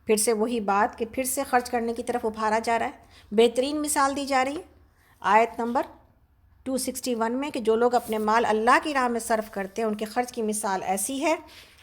پھر سے وہی بات کہ پھر سے خرچ کرنے کی طرف ابھارا جا رہا ہے۔ بہترین مثال دی جا رہی ہے آیت نمبر 261 میں کہ جو لوگ اپنے مال اللہ کی راہ میں صرف کرتے ہیں ان کے خرچ کی مثال ایسی ہے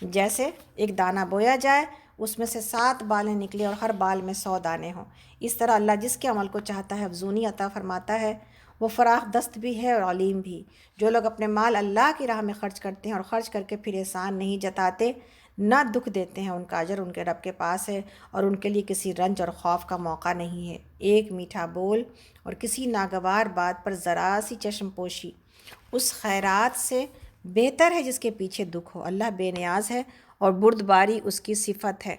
جیسے ایک دانہ بویا جائے، اس میں سے 7 بالیں نکلے اور ہر بال میں 100 دانے ہوں۔ اس طرح اللہ جس کے عمل کو چاہتا ہے افزونی عطا فرماتا ہے، وہ فراخ دست بھی ہے اور علیم بھی۔ جو لوگ اپنے مال اللہ کی راہ میں خرچ کرتے ہیں اور خرچ کر کے پھر احسان نہیں جتاتے، نہ دکھ دیتے ہیں، ان کا اجر ان کے رب کے پاس ہے اور ان کے لیے کسی رنج اور خوف کا موقع نہیں ہے۔ ایک میٹھا بول اور کسی ناگوار بات پر ذرا سی چشم پوشی اس خیرات سے بہتر ہے جس کے پیچھے دکھ ہو۔ اللہ بے نیاز ہے اور بردباری اس کی صفت ہے۔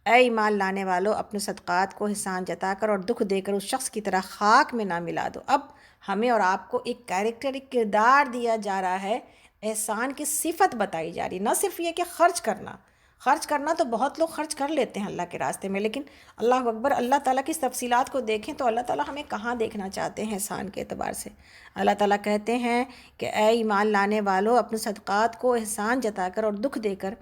اے ایمان لانے والو، اپنے صدقات کو احسان جتا کر اور دکھ دے کر اس شخص کی طرح خاک میں نہ ملا دو۔ اب ہمیں اور آپ کو ایک کیریکٹر، ایک کردار دیا جا رہا ہے، احسان کی صفت بتائی جا رہی، نہ صرف یہ کہ خرچ کرنا تو بہت لوگ خرچ کر لیتے ہیں اللہ کے راستے میں، لیکن اللہ اکبر، اللہ تعالیٰ کی تفصیلات کو دیکھیں تو اللہ تعالیٰ ہمیں کہاں دیکھنا چاہتے ہیں احسان کے اعتبار سے۔ اللہ تعالیٰ کہتے ہیں کہ اے ایمان لانے والو، اپنے صدقات کو احسان جتا کر اور دکھ دے کر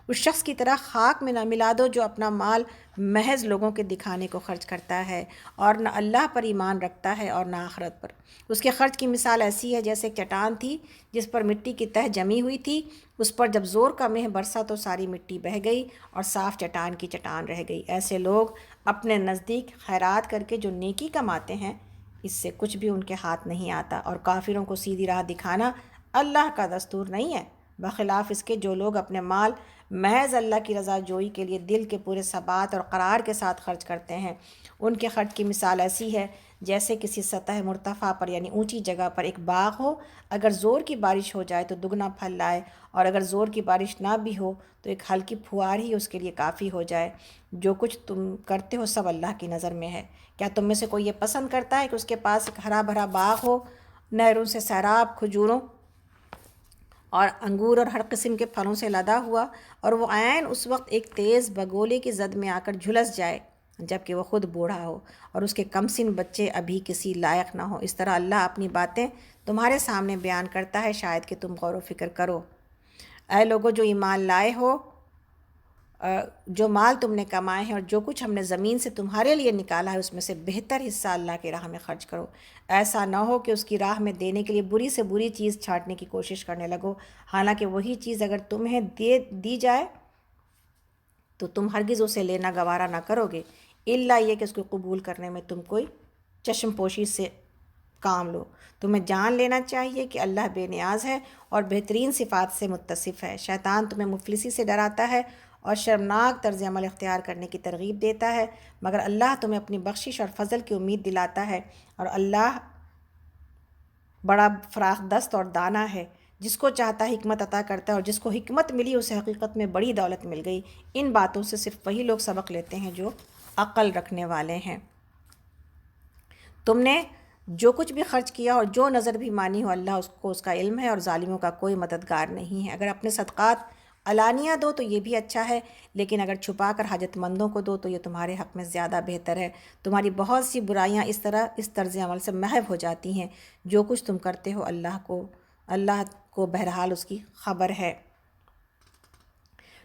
اس شخص کی طرح خاک میں نہ ملا دو جو اپنا مال محض لوگوں کے دکھانے کو خرچ کرتا ہے اور نہ اللہ پر ایمان رکھتا ہے اور نہ آخرت پر۔ اس کے خرچ کی مثال ایسی ہے جیسے ایک چٹان تھی جس پر مٹی کی تہ جمی ہوئی تھی، اس پر جب زور کا مہ برسا تو ساری مٹی بہہ گئی اور صاف چٹان کی چٹان رہ گئی۔ ایسے لوگ اپنے نزدیک خیرات کر کے جو نیکی کماتے ہیں، اس سے کچھ بھی ان کے ہاتھ نہیں آتا، اور کافروں کو سیدھی راہ دکھانا اللہ کا دستور نہیں ہے۔ بخلاف اس کے جو لوگ اپنے مال محض اللہ کی رضا جوئی کے لیے دل کے پورے ثبات اور قرار کے ساتھ خرچ کرتے ہیں، ان کے خرچ کی مثال ایسی ہے جیسے کسی سطح مرتفع پر یعنی اونچی جگہ پر ایک باغ ہو، اگر زور کی بارش ہو جائے تو دگنا پھل لائے، اور اگر زور کی بارش نہ بھی ہو تو ایک ہلکی پھوار ہی اس کے لیے کافی ہو جائے۔ جو کچھ تم کرتے ہو سب اللہ کی نظر میں ہے۔ کیا تم میں سے کوئی یہ پسند کرتا ہے کہ اس کے پاس ایک ہرا بھرا باغ ہو، نہروں سے سیراب، کھجوروں اور انگور اور ہر قسم کے پھلوں سے لدا ہوا، اور وہ عین اس وقت ایک تیز بگولے کی زد میں آ کر جھلس جائے جبکہ وہ خود بوڑھا ہو اور اس کے کم سن بچے ابھی کسی لائق نہ ہو؟ اس طرح اللہ اپنی باتیں تمہارے سامنے بیان کرتا ہے، شاید کہ تم غور و فکر کرو۔ اے لوگو جو ایمان لائے ہو، جو مال تم نے کمائے ہیں اور جو کچھ ہم نے زمین سے تمہارے لیے نکالا ہے، اس میں سے بہتر حصہ اللہ کی راہ میں خرچ کرو۔ ایسا نہ ہو کہ اس کی راہ میں دینے کے لیے بری سے بری چیز چھانٹنے کی کوشش کرنے لگو، حالانکہ وہی چیز اگر تمہیں دی جائے تو تم ہرگز اسے لینا گوارا نہ کرو گے، الا یہ کہ اس کو قبول کرنے میں تم کوئی چشم پوشی سے کام لو۔ تمہیں جان لینا چاہیے کہ اللہ بے نیاز ہے اور بہترین صفات سے متصف ہے۔ شیطان تمہیں مفلسی سے ڈراتا ہے اور شرمناک طرز عمل اختیار کرنے کی ترغیب دیتا ہے، مگر اللہ تمہیں اپنی بخشش اور فضل کی امید دلاتا ہے، اور اللہ بڑا فراخ دست اور دانا ہے، جس کو چاہتا ہے حکمت عطا کرتا ہے، اور جس کو حکمت ملی اسے حقیقت میں بڑی دولت مل گئی۔ ان باتوں سے صرف وہی لوگ سبق لیتے ہیں جو عقل رکھنے والے ہیں۔ تم نے جو کچھ بھی خرچ کیا اور جو نظر بھی مانی ہو، اللہ اس کو اس کا علم ہے اور ظالموں کا کوئی مددگار نہیں ہے۔ اگر اپنے صدقات علانیہ دو تو یہ بھی اچھا ہے، لیکن اگر چھپا کر حاجت مندوں کو دو تو یہ تمہارے حق میں زیادہ بہتر ہے۔ تمہاری بہت سی برائیاں اس طرز عمل سے محو ہو جاتی ہیں۔ جو کچھ تم کرتے ہو اللہ کو بہرحال اس کی خبر ہے۔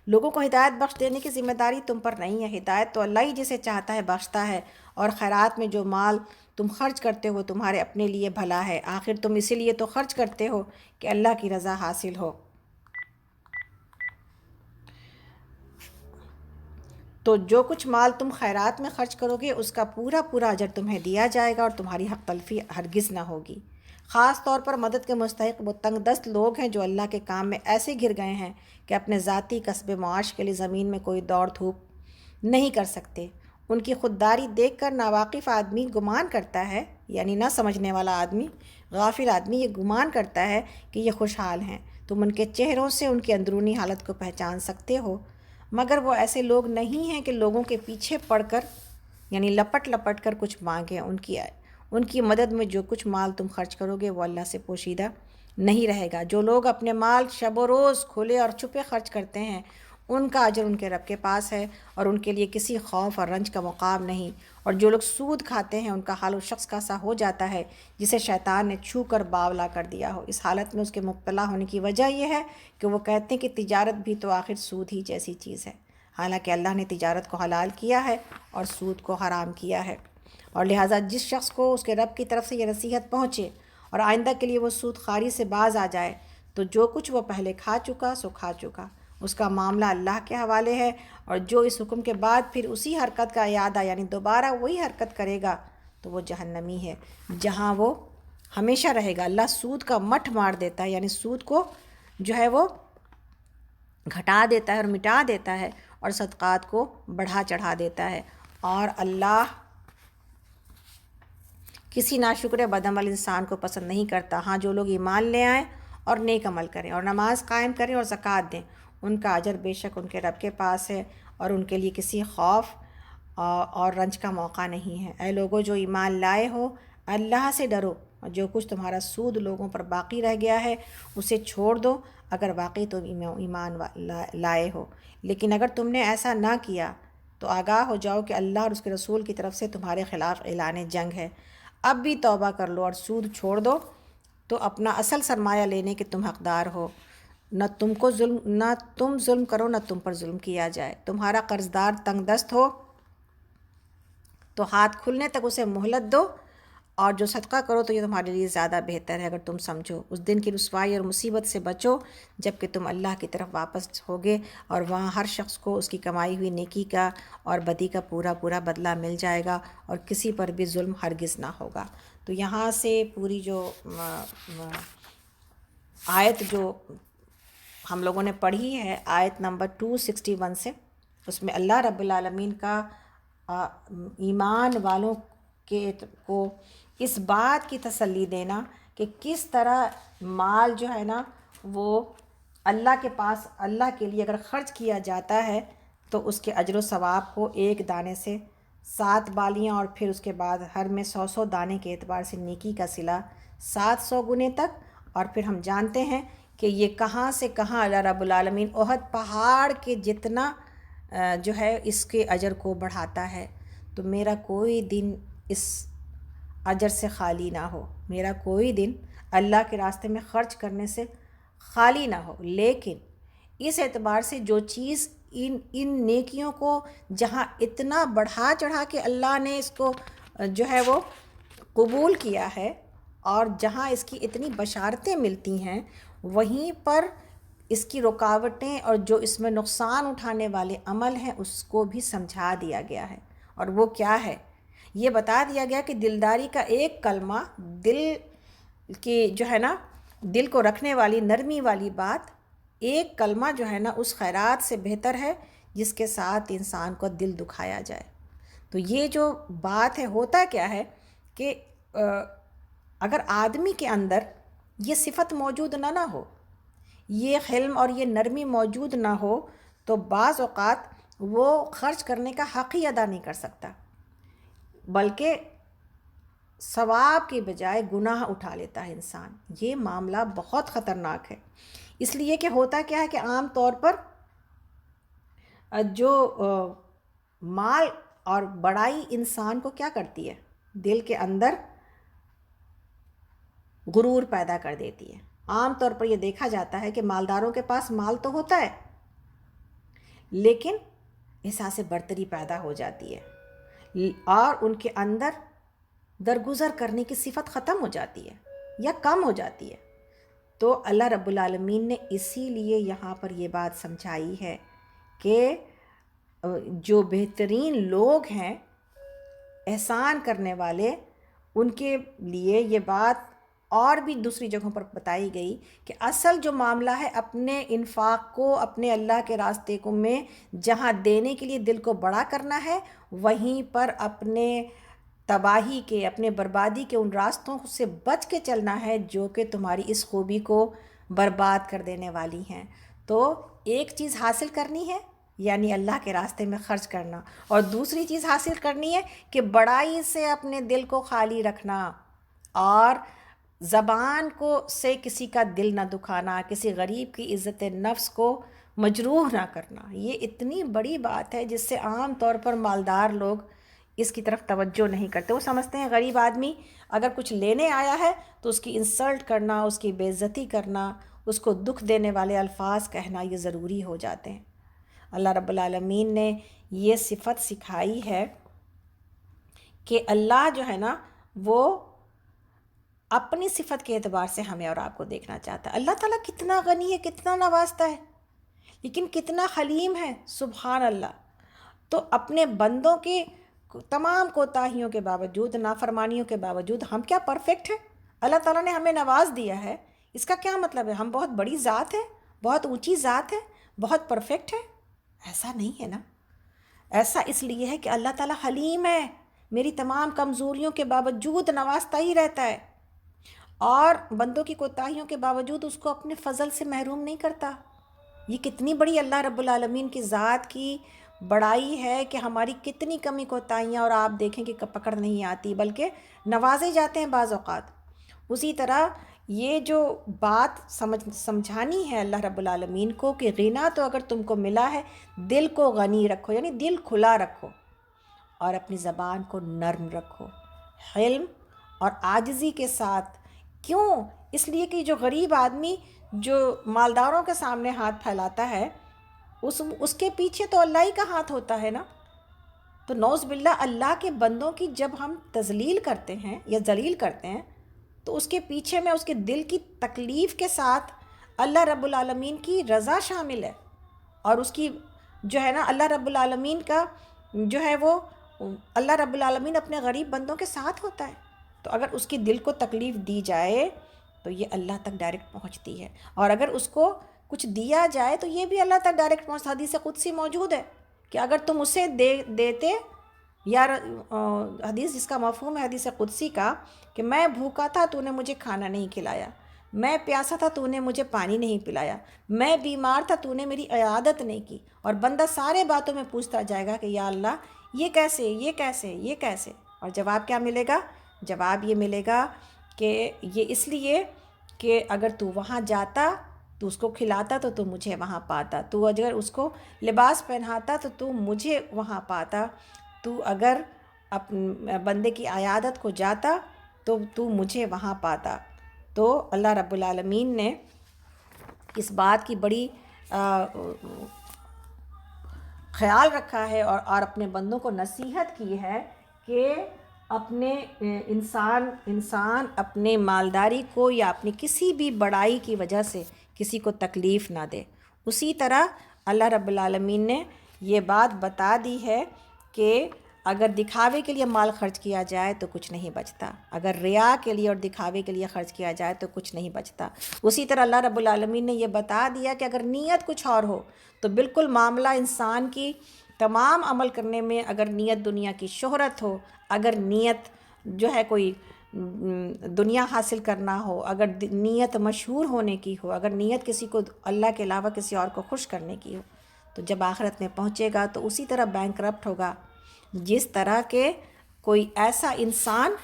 لوگوں کو ہدایت بخش دینے کی ذمہ داری تم پر نہیں ہے۔ ہدایت تو اللہ ہی جسے چاہتا ہے بخشتا ہے، اور خیرات میں جو مال تم خرچ کرتے ہو تمہارے اپنے لیے بھلا ہے، آخر تم اسی لیے تو خرچ کرتے ہو کہ اللہ کی رضا حاصل ہو۔ تو جو کچھ مال تم خیرات میں خرچ کرو گے اس کا پورا پورا اجر تمہیں دیا جائے گا اور تمہاری حق تلفی ہرگز نہ ہوگی۔ خاص طور پر مدد کے مستحق وہ تنگ دست لوگ ہیں جو اللہ کے کام میں ایسے گر گئے ہیں کہ اپنے ذاتی کسب معاش کے لیے زمین میں کوئی دوڑ دھوپ نہیں کر سکتے۔ ان کی خودداری دیکھ کر ناواقف آدمی گمان کرتا ہے، یعنی نہ سمجھنے والا آدمی، غافل آدمی یہ گمان کرتا ہے کہ یہ خوشحال ہیں۔ تم ان کے چہروں سے ان کی اندرونی حالت کو پہچان سکتے ہو، مگر وہ ایسے لوگ نہیں ہیں کہ لوگوں کے پیچھے پڑ کر یعنی لپٹ لپٹ کر کچھ مانگیں۔ ان کی مدد میں جو کچھ مال تم خرچ کرو گے وہ اللہ سے پوشیدہ نہیں رہے گا۔ جو لوگ اپنے مال شب و روز کھلے اور چھپے خرچ کرتے ہیں ان کا اجر ان کے رب کے پاس ہے اور ان کے لیے کسی خوف اور رنج کا مقام نہیں۔ اور جو لوگ سود کھاتے ہیں ان کا حال اس شخص کا سا ہو جاتا ہے جسے شیطان نے چھو کر باولا کر دیا ہو۔ اس حالت میں اس کے مبتلا ہونے کی وجہ یہ ہے کہ وہ کہتے ہیں کہ تجارت بھی تو آخر سود ہی جیسی چیز ہے۔ حالانکہ اللہ نے تجارت کو حلال کیا ہے اور سود کو حرام کیا ہے۔ اور لہٰذا جس شخص کو اس کے رب کی طرف سے یہ نصیحت پہنچے اور آئندہ کے لیے وہ سود خواری سے باز آ جائے تو جو کچھ وہ پہلے کھا چکا سو کھا چکا، اس کا معاملہ اللہ کے حوالے ہے، اور جو اس حکم کے بعد پھر اسی حرکت کا اعادہ یعنی دوبارہ وہی حرکت کرے گا تو وہ جہنمی ہے، جہاں وہ ہمیشہ رہے گا۔ اللہ سود کا مٹھ مار دیتا ہے، یعنی سود کو جو ہے وہ گھٹا دیتا ہے اور مٹا دیتا ہے، اور صدقات کو بڑھا چڑھا دیتا ہے۔ اور اللہ کسی ناشکر بدعمل انسان کو پسند نہیں کرتا۔ ہاں جو لوگ ایمان لے آئیں اور نیک عمل کریں اور نماز قائم کریں اور زکوٰۃ دیں، ان کا اجر بے شک ان کے رب کے پاس ہے، اور ان کے لیے کسی خوف اور رنج کا موقع نہیں ہے۔ اے لوگو جو ایمان لائے ہو، اللہ سے ڈرو، اور جو کچھ تمہارا سود لوگوں پر باقی رہ گیا ہے اسے چھوڑ دو اگر واقعی تم ایمان لائے ہو، لیکن اگر تم نے ایسا نہ کیا تو آگاہ ہو جاؤ کہ اللہ اور اس کے رسول کی طرف سے تمہارے خلاف اعلان جنگ ہے۔ اب بھی توبہ کر لو اور سود چھوڑ دو تو اپنا اصل سرمایہ لینے کے تم حقدار ہو، نہ تم ظلم کرو نہ تم پر ظلم کیا جائے۔ تمہارا قرض دار تنگ دست ہو تو ہاتھ کھلنے تک اسے مہلت دو، اور جو صدقہ کرو تو یہ تمہارے لیے زیادہ بہتر ہے اگر تم سمجھو۔ اس دن کی رسوائی اور مصیبت سے بچو جب کہ تم اللہ کی طرف واپس ہوگے، اور وہاں ہر شخص کو اس کی کمائی ہوئی نیکی کا اور بدی کا پورا پورا بدلہ مل جائے گا، اور کسی پر بھی ظلم ہرگز نہ ہوگا۔ تو یہاں سے پوری جو آیت جو ہم لوگوں نے پڑھی ہے، آیت نمبر 261 سے، اس میں اللہ رب العالمین کا ایمان والوں کو اس بات کی تسلی دینا کہ کس طرح مال جو ہے نا وہ اللہ کے پاس اللہ کے لیے اگر خرچ کیا جاتا ہے تو اس کے اجر و ثواب کو ایک دانے سے 7 بالیاں، اور پھر اس کے بعد ہر میں 100 دانے کے اعتبار سے نیکی کا صلہ 700 گنے تک۔ اور پھر ہم جانتے ہیں کہ یہ کہاں سے کہاں اللہ رب العالمین احد پہاڑ کے جتنا جو ہے اس کے اجر کو بڑھاتا ہے۔ تو میرا کوئی دن اس اجر سے خالی نہ ہو، میرا کوئی دن اللہ کے راستے میں خرچ کرنے سے خالی نہ ہو، لیکن اس اعتبار سے جو چیز ان نیکیوں کو جہاں اتنا بڑھا چڑھا کے اللہ نے اس کو جو ہے وہ قبول کیا ہے، اور جہاں اس کی اتنی بشارتیں ملتی ہیں، وہیں پر اس کی رکاوٹیں اور جو اس میں نقصان اٹھانے والے عمل ہیں اس کو بھی سمجھا دیا گیا ہے۔ اور وہ کیا ہے؟ یہ بتا دیا گیا کہ دلداری کا ایک کلمہ، دل کی جو ہے نا دل کو رکھنے والی نرمی والی بات، ایک کلمہ جو ہے نا اس خیرات سے بہتر ہے جس کے ساتھ انسان کو دل دکھایا جائے۔ تو یہ جو بات ہے، ہوتا کیا ہے کہ اگر آدمی کے اندر یہ صفت موجود نہ ہو، یہ حلم اور یہ نرمی موجود نہ ہو، تو بعض اوقات وہ خرچ کرنے کا حق ہی ادا نہیں کر سکتا، بلکہ ثواب کے بجائے گناہ اٹھا لیتا ہے انسان۔ یہ معاملہ بہت خطرناک ہے، اس لیے کہ ہوتا کیا ہے کہ عام طور پر جو مال اور بڑائی انسان کو کیا کرتی ہے، دل کے اندر غرور پیدا کر دیتی ہے۔ عام طور پر یہ دیکھا جاتا ہے کہ مالداروں کے پاس مال تو ہوتا ہے لیکن احساس برتری پیدا ہو جاتی ہے، اور ان کے اندر درگزر کرنے کی صفت ختم ہو جاتی ہے یا کم ہو جاتی ہے۔ تو اللہ رب العالمین نے اسی لیے یہاں پر یہ بات سمجھائی ہے کہ جو بہترین لوگ ہیں، احسان کرنے والے، ان کے لیے یہ بات اور بھی دوسری جگہوں پر بتائی گئی کہ اصل جو معاملہ ہے اپنے انفاق کو اپنے اللہ کے راستے کو میں جہاں دینے کے لیے دل کو بڑا کرنا ہے، وہیں پر اپنے تباہی کے، اپنے بربادی کے ان راستوں سے بچ کے چلنا ہے جو کہ تمہاری اس خوبی کو برباد کر دینے والی ہیں۔ تو ایک چیز حاصل کرنی ہے یعنی اللہ کے راستے میں خرچ کرنا، اور دوسری چیز حاصل کرنی ہے کہ بڑائی سے اپنے دل کو خالی رکھنا، اور زبان کو سے کسی کا دل نہ دکھانا، کسی غریب کی عزت نفس کو مجروح نہ کرنا۔ یہ اتنی بڑی بات ہے جس سے عام طور پر مالدار لوگ اس کی طرف توجہ نہیں کرتے۔ وہ سمجھتے ہیں غریب آدمی اگر کچھ لینے آیا ہے تو اس کی انسلٹ کرنا، اس کی بے عزتی کرنا، اس کو دکھ دینے والے الفاظ کہنا یہ ضروری ہو جاتے ہیں۔ اللہ رب العالمین نے یہ صفت سکھائی ہے کہ اللہ جو ہے نا وہ اپنی صفت کے اعتبار سے ہمیں اور آپ کو دیکھنا چاہتا ہے۔ اللہ تعالیٰ کتنا غنی ہے، کتنا نوازتا ہے، لیکن کتنا حلیم ہے، سبحان اللہ۔ تو اپنے بندوں کے تمام کوتاہیوں کے باوجود، نافرمانیوں کے باوجود، ہم کیا پرفیکٹ ہیں؟ اللہ تعالیٰ نے ہمیں نواز دیا ہے، اس کا کیا مطلب ہے ہم بہت بڑی ذات ہے، بہت اونچی ذات ہے، بہت پرفیکٹ ہے؟ ایسا نہیں ہے نا۔ ایسا اس لیے ہے کہ اللہ تعالیٰ حلیم ہے، میری تمام کمزوریوں کے باوجود نوازتا ہی رہتا ہے، اور بندوں کی کوتاہیوں کے باوجود اس کو اپنے فضل سے محروم نہیں کرتا۔ یہ کتنی بڑی اللہ رب العالمین کی ذات کی بڑائی ہے کہ ہماری کتنی کمی کوتاہیاں اور آپ دیکھیں کہ پکڑ نہیں آتی، بلکہ نوازے جاتے ہیں بعض اوقات۔ اسی طرح یہ جو بات سمجھانی ہے اللہ رب العالمین کو کہ غنا تو اگر تم کو ملا ہے، دل کو غنی رکھو، یعنی دل کھلا رکھو، اور اپنی زبان کو نرم رکھو، حلم اور عاجزی کے ساتھ۔ کیوں؟ اس لیے کہ جو غریب آدمی جو مالداروں کے سامنے ہاتھ پھیلاتا ہے، اس کے پیچھے تو اللہ ہی کا ہاتھ ہوتا ہے نا۔ تو نعوذ باللہ اللہ کے بندوں کی جب ہم تذلیل کرتے ہیں یا ذلیل کرتے ہیں، تو اس کے پیچھے میں اس کے دل کی تکلیف کے ساتھ اللہ رب العالمین کی رضا شامل ہے، اور اس کی جو ہے نا اللہ رب العالمین کا جو ہے وہ اللہ رب العالمین اپنے غریب بندوں کے ساتھ ہوتا ہے۔ تو اگر اس کی دل کو تکلیف دی جائے تو یہ اللہ تک ڈائریکٹ پہنچتی ہے، اور اگر اس کو کچھ دیا جائے تو یہ بھی اللہ تک ڈائریکٹ پہنچتا۔ حدیث قدسی موجود ہے کہ اگر تم اسے دیتے، یا حدیث جس کا مفہوم ہے حدیث قدسی کا کہ میں بھوکا تھا تو نے مجھے کھانا نہیں کھلایا، میں پیاسا تھا تو نے مجھے پانی نہیں پلایا، میں بیمار تھا تو نے میری عیادت نہیں کی، اور بندہ سارے باتوں میں پوچھتا جائے گا کہ یا اللہ یہ کیسے، یہ کیسے، یہ کیسے، اور جواب کیا ملے گا؟ جواب یہ ملے گا کہ یہ اس لیے کہ اگر تو وہاں جاتا تو اس کو کھلاتا تو مجھے وہاں پاتا، تو اگر اس کو لباس پہناتا تو مجھے وہاں پاتا، تو اگر بندے کی عیادت کو جاتا تو مجھے وہاں پاتا۔ تو اللہ رب العالمین نے اس بات کی بڑی خیال رکھا ہے اور اپنے بندوں کو نصیحت کی ہے کہ اپنے انسان اپنے مالداری کو یا اپنی کسی بھی بڑائی کی وجہ سے کسی کو تکلیف نہ دے۔ اسی طرح اللہ رب العالمین نے یہ بات بتا دی ہے کہ اگر دکھاوے کے لیے مال خرچ کیا جائے تو کچھ نہیں بچتا، اگر ریا کے لیے اور دکھاوے کے لیے خرچ کیا جائے تو کچھ نہیں بچتا۔ اسی طرح اللہ رب العالمین نے یہ بتا دیا کہ اگر نیت کچھ اور ہو تو بالکل معاملہ انسان کی تمام عمل کرنے میں، اگر نیت دنیا کی شہرت ہو، اگر نیت جو ہے کوئی دنیا حاصل کرنا ہو، اگر نیت مشہور ہونے کی ہو، اگر نیت کسی کو اللہ کے علاوہ کسی اور کو خوش کرنے کی ہو، تو جب آخرت میں پہنچے گا تو اسی طرح بینک کرپٹ ہوگا جس طرح کے کوئی ایسا انسان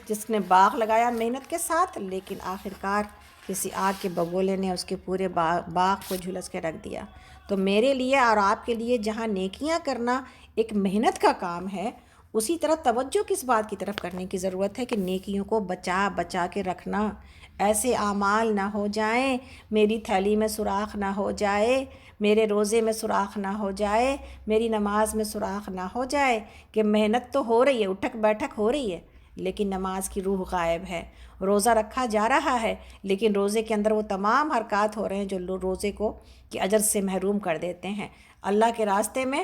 جس نے باغ لگایا محنت کے ساتھ، لیکن آخرکار کسی آگ کے بگولے نے اس کے پورے باغ کو جھلس کے رکھ دیا۔ تو میرے لیے اور آپ کے لیے جہاں نیکیاں کرنا ایک محنت کا کام ہے، اسی طرح توجہ کس بات کی طرف کرنے کی ضرورت ہے کہ نیکیوں کو بچا کے رکھنا، ایسے اعمال نہ ہو جائیں، میری تھیلی میں سوراخ نہ ہو جائے، میرے روزے میں سوراخ نہ ہو جائے، میری نماز میں سوراخ نہ ہو جائے کہ محنت تو ہو رہی ہے، اٹھک بیٹھک ہو رہی ہے، لیکن نماز کی روح غائب ہے، روزہ رکھا جا رہا ہے لیکن روزے کے اندر وہ تمام حرکات ہو رہے ہیں جو روزے کو کہ اجر سے محروم کر دیتے ہیں۔ اللہ کے راستے میں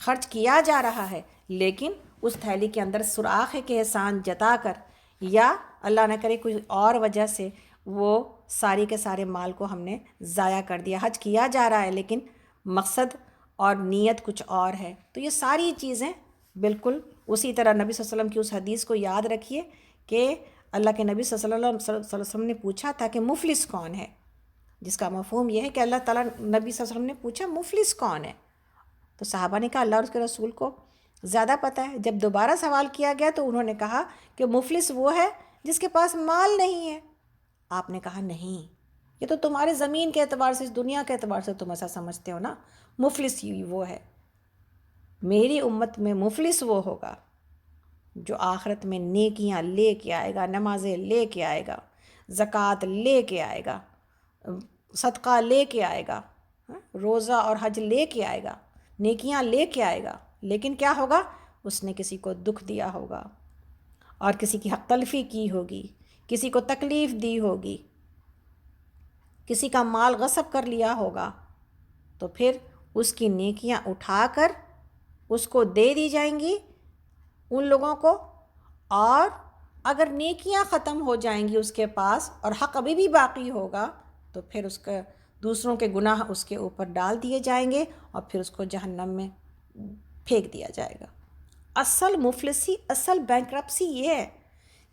خرچ کیا جا رہا ہے لیکن اس تھیلی کے اندر سوراخ ہے کہ احسان جتا کر، یا اللہ نہ کرے کوئی اور وجہ سے وہ ساری کے سارے مال کو ہم نے ضائع کر دیا۔ حج کیا جا رہا ہے لیکن مقصد اور نیت کچھ اور ہے۔ تو یہ ساری چیزیں بالکل اسی طرح نبی صلی اللہ علیہ وسلم کی اس حدیث کو یاد رکھیے کہ اللہ کے نبی صلی اللہ علیہ وسلم نے پوچھا تھا کہ مفلس کون ہے، جس کا مفہوم یہ ہے کہ اللہ تعالیٰ نبی صلی اللہ علیہ وسلم نے پوچھا مفلس کون ہے، تو صحابہ نے کہا اللہ اور اس کے رسول کو زیادہ پتہ ہے۔ جب دوبارہ سوال کیا گیا تو انہوں نے کہا کہ مفلس وہ ہے جس کے پاس مال نہیں ہے۔ آپ نے کہا نہیں، یہ تو تمہارے زمین کے اعتبار سے، اس دنیا کے اعتبار سے تم ایسا سمجھتے ہو نا، مفلس ہی وہ ہے۔ میری امت میں مفلس وہ ہوگا جو آخرت میں نیکیاں لے کے آئے گا، نمازیں لے کے آئے گا، زکوٰۃ لے کے آئے گا، صدقہ لے کے آئے گا، روزہ اور حج لے کے آئے گا، نیکیاں لے کے آئے گا، لیکن کیا ہوگا؟ اس نے کسی کو دکھ دیا ہوگا اور کسی کی حق تلفی کی ہوگی، کسی کو تکلیف دی ہوگی، کسی کا مال غصب کر لیا ہوگا، تو پھر اس کی نیکیاں اٹھا کر اس کو دے دی جائیں گی ان لوگوں کو، اور اگر نیکیاں ختم ہو جائیں گی اس کے پاس اور حق ابھی بھی باقی ہوگا تو پھر اس کا دوسروں کے گناہ اس کے اوپر ڈال دیے جائیں گے اور پھر اس کو جہنم میں پھینک دیا جائے گا۔ اصل مفلسی، اصل بینکرپسی یہ ہے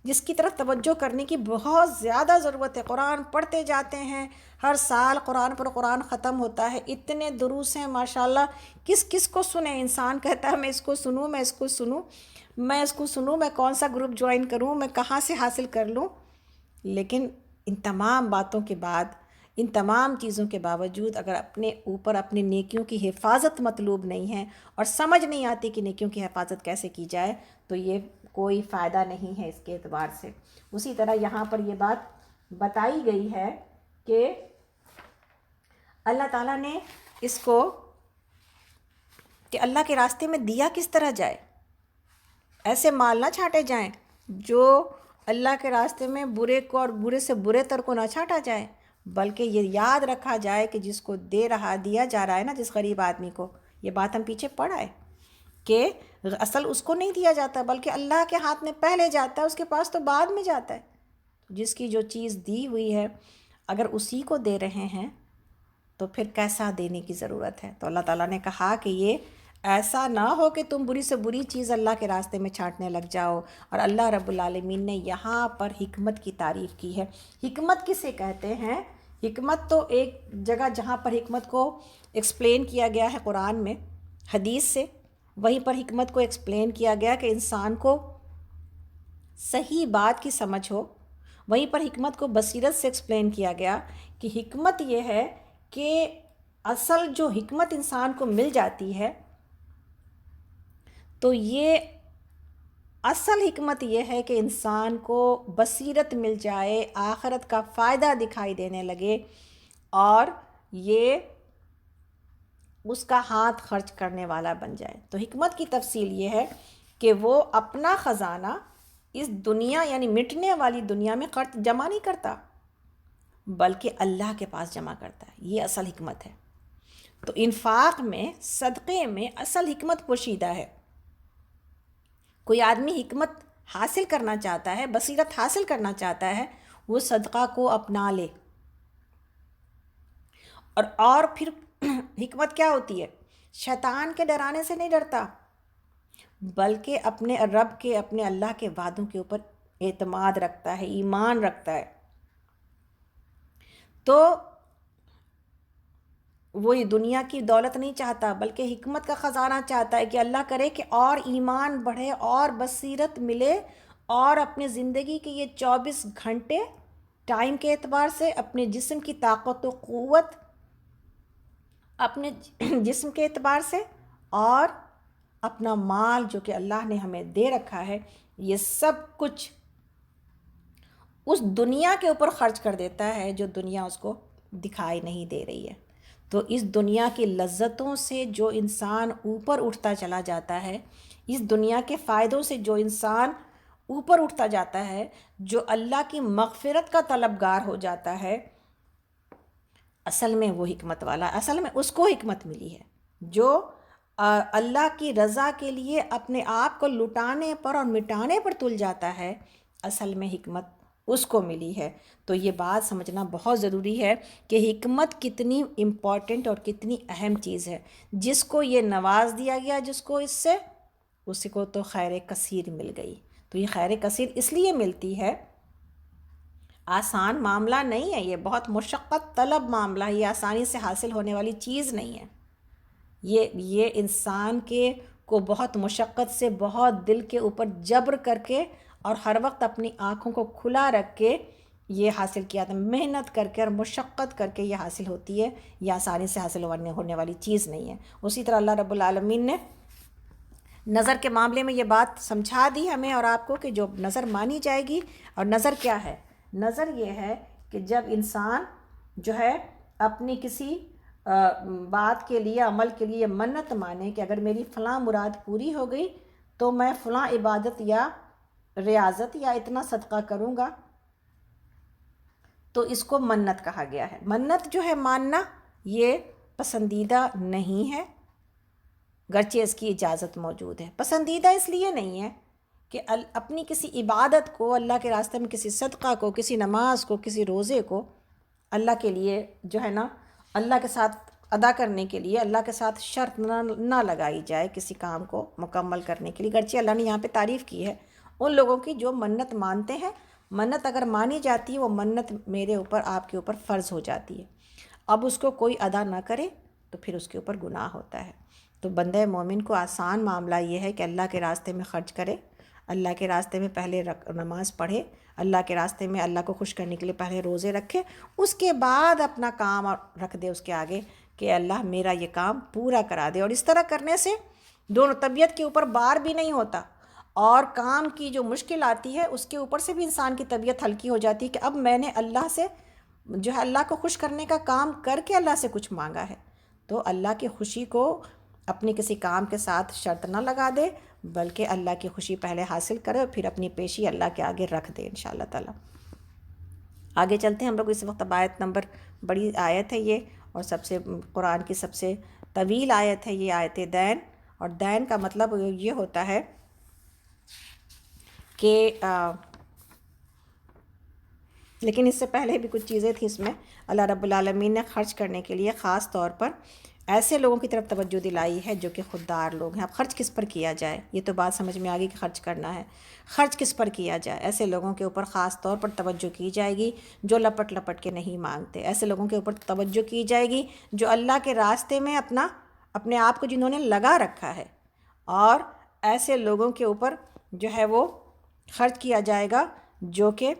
جس کی طرف توجہ کرنے کی بہت زیادہ ضرورت ہے۔ قرآن پڑھتے جاتے ہیں، ہر سال قرآن پر قرآن ختم ہوتا ہے، اتنے دروس ہیں ماشاءاللہ، کس کس کو سنیں؟ انسان کہتا ہے میں اس کو سنوں، میں اس کو سنوں، میں اس کو سنوں، میں کون سا گروپ جوائن کروں، میں کہاں سے حاصل کر لوں؟ لیکن ان تمام باتوں کے بعد، ان تمام چیزوں کے باوجود اگر اپنے اوپر اپنی نیکیوں کی حفاظت مطلوب نہیں ہے اور سمجھ نہیں آتی کہ نیکیوں کی حفاظت کیسے کی جائے تو یہ کوئی فائدہ نہیں ہے اس کے اعتبار سے۔ اسی طرح یہاں پر یہ بات بتائی گئی ہے کہ اللہ تعالیٰ نے اس کو کہ اللہ کے راستے میں دیا کس طرح جائے، ایسے مال نہ چھانٹے جائیں جو اللہ کے راستے میں برے کو اور برے سے برے تر کو نہ چھانٹا جائے، بلکہ یہ یاد رکھا جائے کہ جس کو دیا جا رہا ہے نا، جس غریب آدمی کو، یہ بات ہم پیچھے پڑھ آئے کہ اصل اس کو نہیں دیا جاتا بلکہ اللہ کے ہاتھ میں پہلے جاتا ہے، اس کے پاس تو بعد میں جاتا ہے۔ جس کی جو چیز دی ہوئی ہے اگر اسی کو دے رہے ہیں تو پھر کیسا دینے کی ضرورت ہے؟ تو اللہ تعالیٰ نے کہا کہ یہ ایسا نہ ہو کہ تم بری سے بری چیز اللہ کے راستے میں چھانٹنے لگ جاؤ۔ اور اللہ رب العالمین نے یہاں پر حکمت کی تعریف کی ہے۔ حکمت کسے کہتے ہیں؟ حکمت تو ایک جگہ جہاں پر حکمت کو ایکسپلین کیا گیا ہے قرآن میں حدیث سے، وہیں پر حکمت کو ایکسپلین کیا گیا کہ انسان کو صحیح بات کی سمجھ ہو۔ وہیں پر حکمت کو بصیرت سے ایکسپلین کیا گیا کہ حکمت یہ ہے کہ اصل جو حکمت انسان کو مل جاتی ہے تو یہ اصل حکمت یہ ہے کہ انسان کو بصیرت مل جائے، آخرت کا فائدہ دکھائی دینے لگے اور یہ اس کا ہاتھ خرچ کرنے والا بن جائے۔ تو حکمت کی تفصیل یہ ہے کہ وہ اپنا خزانہ اس دنیا یعنی مٹنے والی دنیا میں جمع نہیں کرتا بلکہ اللہ کے پاس جمع کرتا ہے، یہ اصل حکمت ہے۔ تو انفاق میں، صدقے میں اصل حکمت پوشیدہ ہے۔ کوئی آدمی حکمت حاصل کرنا چاہتا ہے، بصیرت حاصل کرنا چاہتا ہے، وہ صدقہ کو اپنا لے۔ اور پھر حکمت کیا ہوتی ہے؟ شیطان کے ڈرانے سے نہیں ڈرتا بلکہ اپنے رب کے، اپنے اللہ کے وعدوں کے اوپر اعتماد رکھتا ہے، ایمان رکھتا ہے۔ تو وہ یہ دنیا کی دولت نہیں چاہتا بلکہ حکمت کا خزانہ چاہتا ہے کہ اللہ کرے کہ اور ایمان بڑھے اور بصیرت ملے اور اپنے زندگی کے یہ 24 گھنٹے ٹائم کے اعتبار سے، اپنے جسم کی طاقت و قوت، اپنے جسم کے اعتبار سے اور اپنا مال جو کہ اللہ نے ہمیں دے رکھا ہے، یہ سب کچھ اس دنیا کے اوپر خرچ کر دیتا ہے جو دنیا اس کو دکھائی نہیں دے رہی ہے۔ تو اس دنیا کی لذتوں سے جو انسان اوپر اٹھتا چلا جاتا ہے، اس دنیا کے فائدوں سے جو انسان اوپر اٹھتا جاتا ہے، جو اللہ کی مغفرت کا طلبگار ہو جاتا ہے، اصل میں وہ حکمت والا، اصل میں اس کو حکمت ملی ہے جو اللہ کی رضا کے لیے اپنے آپ کو لٹانے پر اور مٹانے پر تل جاتا ہے، اصل میں حکمت اس کو ملی ہے۔ تو یہ بات سمجھنا بہت ضروری ہے کہ حکمت کتنی امپورٹنٹ اور کتنی اہم چیز ہے۔ جس کو یہ نواز دیا گیا، جس کو اس کو تو خیر کثیر مل گئی۔ تو یہ خیر کثیر اس لیے ملتی ہے، آسان معاملہ نہیں ہے، یہ بہت مشقت طلب معاملہ ہے، یہ آسانی سے حاصل ہونے والی چیز نہیں ہے۔ یہ انسان کو بہت مشقت سے، بہت دل کے اوپر جبر کر کے اور ہر وقت اپنی آنکھوں کو کھلا رکھ کے یہ حاصل کیا تھا، محنت کر کے اور مشقت کر کے یہ حاصل ہوتی ہے، یہ آسانی سے حاصل ہونے والی چیز نہیں ہے۔ اسی طرح اللہ رب العالمین نے نظر کے معاملے میں یہ بات سمجھا دی ہمیں اور آپ کو کہ جو نظر مانی جائے گی، اور نظر کیا ہے؟ نظر یہ ہے کہ جب انسان جو ہے اپنی کسی بات کے لیے، عمل کے لیے منت مانے کہ اگر میری فلاں مراد پوری ہو گئی تو میں فلاں عبادت یا ریاضت یا اتنا صدقہ کروں گا، تو اس کو منت کہا گیا ہے۔ منت جو ہے ماننا، یہ پسندیدہ نہیں ہے، گرچہ اس کی اجازت موجود ہے۔ پسندیدہ اس لیے نہیں ہے کہ اپنی کسی عبادت کو، اللہ کے راستے میں کسی صدقہ کو، کسی نماز کو، کسی روزے کو اللہ کے لیے جو ہے نا، اللہ کے ساتھ ادا کرنے کے لیے اللہ کے ساتھ شرط نہ لگائی جائے کسی کام کو مکمل کرنے کے لیے، گرچہ اللہ نے یہاں پہ تعریف کی ہے ان لوگوں کی جو منت مانتے ہیں۔ منت اگر مانی جاتی ہے، وہ منت میرے اوپر، آپ کے اوپر فرض ہو جاتی ہے، اب اس کو کوئی ادا نہ کرے تو پھر اس کے اوپر گناہ ہوتا ہے۔ تو بندہ مومن کو آسان معاملہ یہ ہے کہ اللہ کے راستے میں خرچ کرے، اللہ کے راستے میں پہلے نماز پڑھے، اللہ کے راستے میں اللہ کو خوش کرنے کے لیے پہلے روزے رکھے، اس کے بعد اپنا کام رکھ دے اس کے آگے کہ اللہ میرا یہ کام پورا کرا دے۔ اور اس طرح کرنے سے دونوں طبیعت کے اوپر بار بھی نہیں ہوتا، اور کام کی جو مشکل آتی ہے اس کے اوپر سے بھی انسان کی طبیعت ہلکی ہو جاتی ہے کہ اب میں نے اللہ سے جو ہے اللہ کو خوش کرنے کا کام کر کے اللہ سے کچھ مانگا ہے، تو اللہ کی خوشی کو اپنی کسی کام کے ساتھ شرط نہ لگا دے، بلکہ اللہ کی خوشی پہلے حاصل کرے اور پھر اپنی پیشی اللہ کے آگے رکھ دے انشاءاللہ تعالی۔ آگے چلتے ہیں ہم لوگ، اس وقت اب آیت نمبر، بڑی آیت ہے یہ، اور سب سے قرآن کی سب سے طویل آیت ہے یہ، آیت دین۔ اور دین کا مطلب یہ ہوتا ہے کہ لیکن اس سے پہلے بھی کچھ چیزیں تھیں اس میں۔ اللہ رب العالمین نے خرچ کرنے کے لیے خاص طور پر ایسے لوگوں کی طرف توجہ دلائی ہے جو کہ خوددار لوگ ہیں۔ اب خرچ کس پر کیا جائے، یہ تو بات سمجھ میں آ گئی کہ خرچ کرنا ہے، خرچ کس پر کیا جائے۔ ایسے لوگوں کے اوپر خاص طور پر توجہ کی جائے گی جو لپٹ لپٹ کے نہیں مانگتے، ایسے لوگوں کے اوپر توجہ کی جائے گی جو اللہ کے راستے میں اپنے آپ کو جنہوں نے لگا رکھا ہے، اور ایسے لوگوں کے اوپر جو ہے وہ خرچ کیا جائے گا جو کہ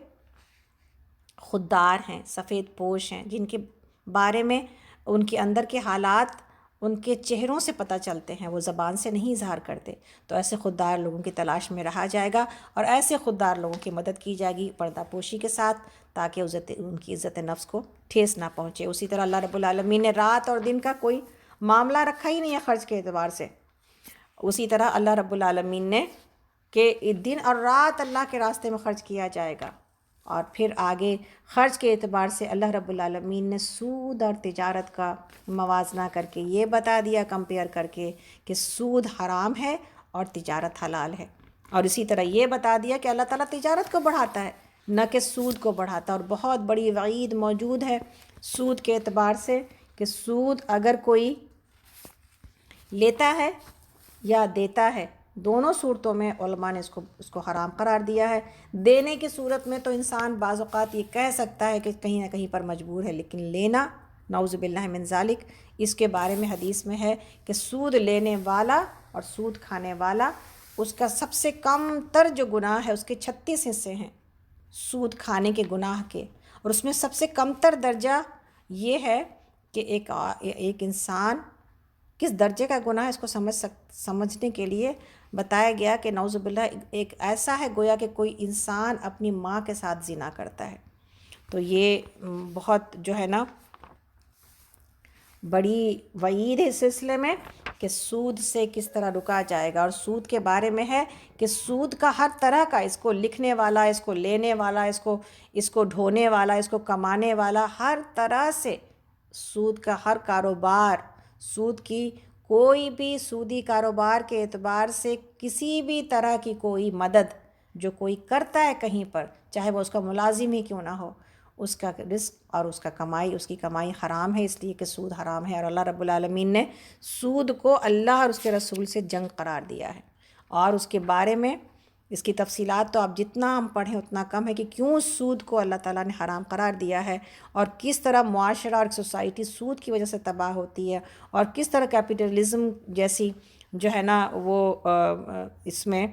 خوددار ہیں، سفید پوش ہیں، جن کے بارے میں ان کے اندر کے حالات ان کے چہروں سے پتہ چلتے ہیں، وہ زبان سے نہیں اظہار کرتے۔ تو ایسے خوددار لوگوں کی تلاش میں رہا جائے گا، اور ایسے خوددار لوگوں کی مدد کی جائے گی پردہ پوشی کے ساتھ، تاکہ ان کی عزت نفس کو ٹھیس نہ پہنچے۔ اسی طرح اللہ رب العالمین نے رات اور دن کا کوئی معاملہ رکھا ہی نہیں ہے خرچ کے اعتبار سے۔ اسی طرح اللہ رب العالمین نے کہ دن اور رات اللہ کے راستے میں خرچ کیا جائے گا، اور پھر آگے خرچ کے اعتبار سے اللہ رب العالمین نے سود اور تجارت کا موازنہ کر کے یہ بتا دیا، کمپیئر کر کے، کہ سود حرام ہے اور تجارت حلال ہے، اور اسی طرح یہ بتا دیا کہ اللہ تعالیٰ تجارت کو بڑھاتا ہے نہ کہ سود کو بڑھاتا۔ اور بہت بڑی وعید موجود ہے سود کے اعتبار سے کہ سود اگر کوئی لیتا ہے یا دیتا ہے، دونوں صورتوں میں علماء نے اس کو حرام قرار دیا ہے۔ دینے کی صورت میں تو انسان بعض اوقات یہ کہہ سکتا ہے کہ کہیں نہ کہیں پر مجبور ہے، لیکن لینا نعوذ باللہ من ذالک، اس کے بارے میں حدیث میں ہے کہ سود لینے والا اور سود کھانے والا، اس کا سب سے کم تر جو گناہ ہے اس کے 36 حصے ہیں سود کھانے کے گناہ کے، اور اس میں سب سے کم تر درجہ یہ ہے کہ ایک انسان کس درجے کا گناہ ہے اس کو سمجھنے کے لیے بتایا گیا کہ نعوذ باللہ ایک ایسا ہے گویا کہ کوئی انسان اپنی ماں کے ساتھ زنا کرتا ہے۔ تو یہ بہت جو ہے نا بڑی وعید ہے اس سلسلے میں کہ سود سے کس طرح رکا جائے گا۔ اور سود کے بارے میں ہے کہ سود کا ہر طرح کا، اس کو لکھنے والا، اس کو لینے والا، اس کو ڈھونے والا، اس کو کمانے والا، ہر طرح سے سود کا ہر کاروبار، سود کی کوئی بھی سودی کاروبار کے اعتبار سے کسی بھی طرح کی کوئی مدد جو کوئی کرتا ہے کہیں پر، چاہے وہ اس کا ملازم ہی کیوں نہ ہو، اس کا رزق اور اس کی کمائی حرام ہے، اس لیے کہ سود حرام ہے۔ اور اللہ رب العالمین نے سود کو اللہ اور اس کے رسول سے جنگ قرار دیا ہے، اور اس کے بارے میں اس کی تفصیلات تو آپ جتنا ہم پڑھیں اتنا کم ہے کہ کیوں سود کو اللہ تعالیٰ نے حرام قرار دیا ہے، اور کس طرح معاشرہ اور سوسائٹی سود کی وجہ سے تباہ ہوتی ہے، اور کس طرح کیپٹلزم جیسی جو ہے نا وہ اس میں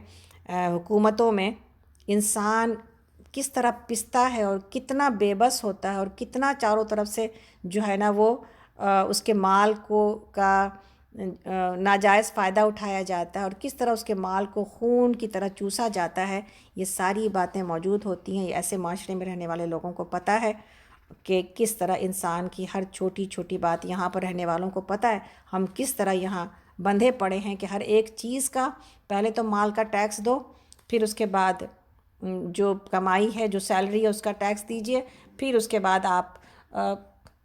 حکومتوں میں انسان کس طرح پستا ہے اور کتنا بے بس ہوتا ہے، اور کتنا چاروں طرف سے جو ہے نا وہ اس کے مال کا ناجائز فائدہ اٹھایا جاتا ہے، اور کس طرح اس کے مال کو خون کی طرح چوسا جاتا ہے۔ یہ ساری باتیں موجود ہوتی ہیں، یہ ایسے معاشرے میں رہنے والے لوگوں کو پتہ ہے، کہ کس طرح انسان کی ہر چھوٹی چھوٹی بات، یہاں پر رہنے والوں کو پتہ ہے ہم کس طرح یہاں بندھے پڑے ہیں کہ ہر ایک چیز کا پہلے تو مال کا ٹیکس دو، پھر اس کے بعد جو کمائی ہے، جو سیلری ہے، اس کا ٹیکس دیجئے، پھر اس کے بعد آپ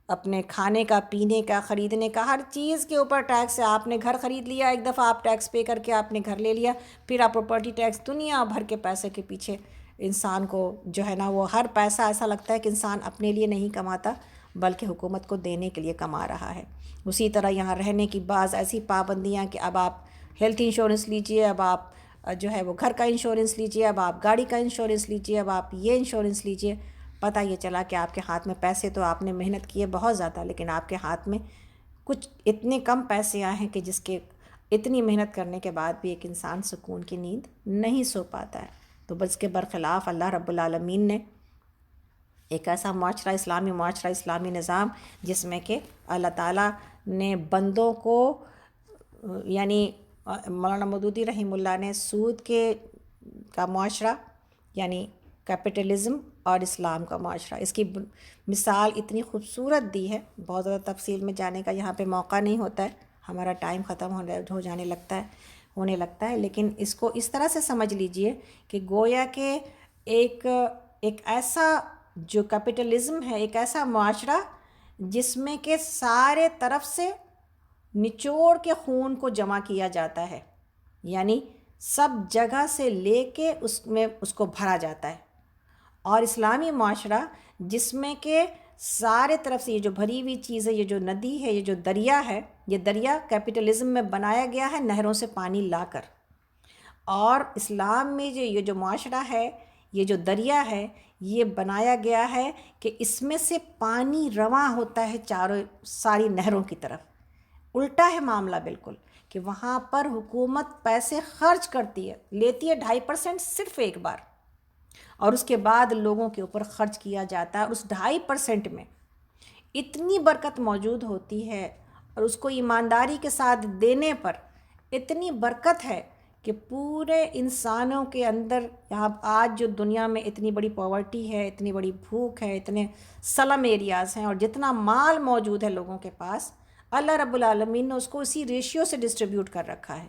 اپنے کھانے کا، پینے کا، خریدنے کا، ہر چیز کے اوپر ٹیکس ہے۔ آپ نے گھر خرید لیا ایک دفعہ، آپ ٹیکس پے کر کے آپ نے گھر لے لیا، پھر آپ پراپرٹی ٹیکس، دنیا بھر کے پیسے کے پیچھے انسان کو جو ہے نا وہ ہر پیسہ ایسا لگتا ہے کہ انسان اپنے لیے نہیں کماتا بلکہ حکومت کو دینے کے لیے کما رہا ہے۔ اسی طرح یہاں رہنے کی بعض ایسی پابندیاں کہ اب آپ ہیلتھ انشورنس لیجئے، اب آپ جو ہے وہ گھر کا انشورنس لیجئے، اب آپ گاڑی کا انشورنس لیجئے، اب آپ یہ انشورنس لیجئے۔ پتہ یہ چلا کہ آپ کے ہاتھ میں پیسے تو آپ نے محنت کی ہے بہت زیادہ، لیکن آپ کے ہاتھ میں کچھ اتنے کم پیسے آئے ہیں کہ جس کے اتنی محنت کرنے کے بعد بھی ایک انسان سکون کی نیند نہیں سو پاتا ہے۔ تو بس کے برخلاف اللہ رب العالمین نے ایک ایسا معاشرہ، اسلامی معاشرہ، اسلامی نظام جس میں کہ اللہ تعالیٰ نے بندوں کو، یعنی مولانا مودودی رحمہ اللہ نے سود کا معاشرہ یعنی کیپٹلزم اور اسلام کا معاشرہ، اس کی مثال اتنی خوبصورت دی ہے، بہت زیادہ تفصیل میں جانے کا یہاں پہ موقع نہیں ہوتا ہے، ہمارا ٹائم ختم ہونے لگتا ہے، لیکن اس کو اس طرح سے سمجھ لیجئے کہ گویا کہ ایک ایسا جو کیپٹلزم ہے، ایک ایسا معاشرہ جس میں کہ سارے طرف سے نچوڑ کے خون کو جمع کیا جاتا ہے، یعنی سب جگہ سے لے کے اس میں اس کو بھرا جاتا ہے، اور اسلامی معاشرہ جس میں کہ سارے طرف سے یہ جو بھری ہوئی چیز ہے، یہ جو ندی ہے، یہ جو دریا ہے، یہ دریا کیپٹلزم میں بنایا گیا ہے نہروں سے پانی لا کر، اور اسلام میں یہ جو معاشرہ ہے، یہ جو دریا ہے، یہ بنایا گیا ہے کہ اس میں سے پانی رواں ہوتا ہے ساری نہروں کی طرف۔ الٹا ہے معاملہ بالکل، کہ وہاں پر حکومت پیسے خرچ کرتی ہے، لیتی ہے 2.5% صرف ایک بار، اور اس کے بعد لوگوں کے اوپر خرچ کیا جاتا ہے۔ اس 2.5% میں اتنی برکت موجود ہوتی ہے، اور اس کو ایمانداری کے ساتھ دینے پر اتنی برکت ہے کہ پورے انسانوں کے اندر، یہاں آج جو دنیا میں اتنی بڑی پاورٹی ہے، اتنی بڑی بھوک ہے، اتنے سلم ایریاز ہیں، اور جتنا مال موجود ہے لوگوں کے پاس، اللہ رب العالمین نے اس کو اسی ریشیو سے ڈسٹریبیوٹ کر رکھا ہے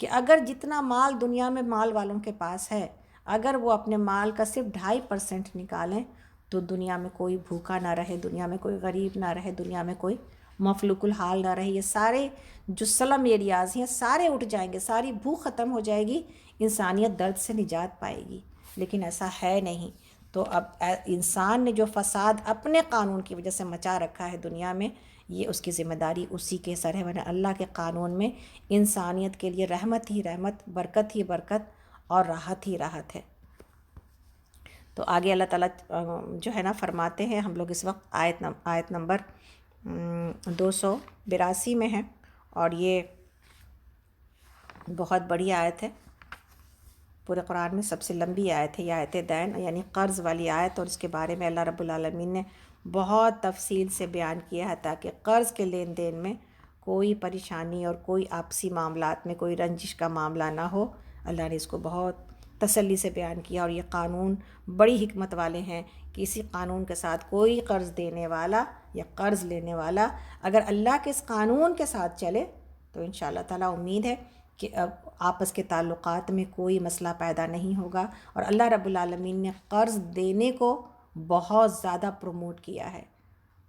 کہ اگر جتنا مال دنیا میں مال والوں کے پاس ہے، اگر وہ اپنے مال کا صرف 2.5% نکالیں تو دنیا میں کوئی بھوکا نہ رہے، دنیا میں کوئی غریب نہ رہے، دنیا میں کوئی مفلوک الحال نہ رہے۔ یہ سارے جو سلم ایریاز ہیں سارے اٹھ جائیں گے، ساری بھوک ختم ہو جائے گی، انسانیت درد سے نجات پائے گی، لیکن ایسا ہے نہیں۔ تو اب انسان نے جو فساد اپنے قانون کی وجہ سے مچا رکھا ہے دنیا میں، یہ اس کی ذمہ داری اسی کے سر ہے، ورنہ اللہ کے قانون میں انسانیت کے لیے رحمت ہی رحمت، برکت ہی برکت، اور راحت ہی راحت ہے۔ تو آگے اللہ تعالیٰ جو ہے نا فرماتے ہیں، ہم لوگ اس وقت آیت نمبر 282 میں ہیں، اور یہ بہت بڑی آیت ہے، پورے قرآن میں سب سے لمبی آیت ہے یہ آیت دین، یعنی قرض والی آیت، اور اس کے بارے میں اللہ رب العالمین نے بہت تفصیل سے بیان کیا ہے تاکہ قرض کے لین دین میں کوئی پریشانی اور کوئی آپسی معاملات میں کوئی رنجش کا معاملہ نہ ہو۔ اللہ نے اس کو بہت تسلی سے بیان کیا، اور یہ قانون بڑی حکمت والے ہیں کہ اسی قانون کے ساتھ کوئی قرض دینے والا یا قرض لینے والا اگر اللہ کے اس قانون کے ساتھ چلے تو انشاءاللہ تعالیٰ امید ہے کہ اب آپس کے تعلقات میں کوئی مسئلہ پیدا نہیں ہوگا۔ اور اللہ رب العالمین نے قرض دینے کو بہت زیادہ پروموٹ کیا ہے،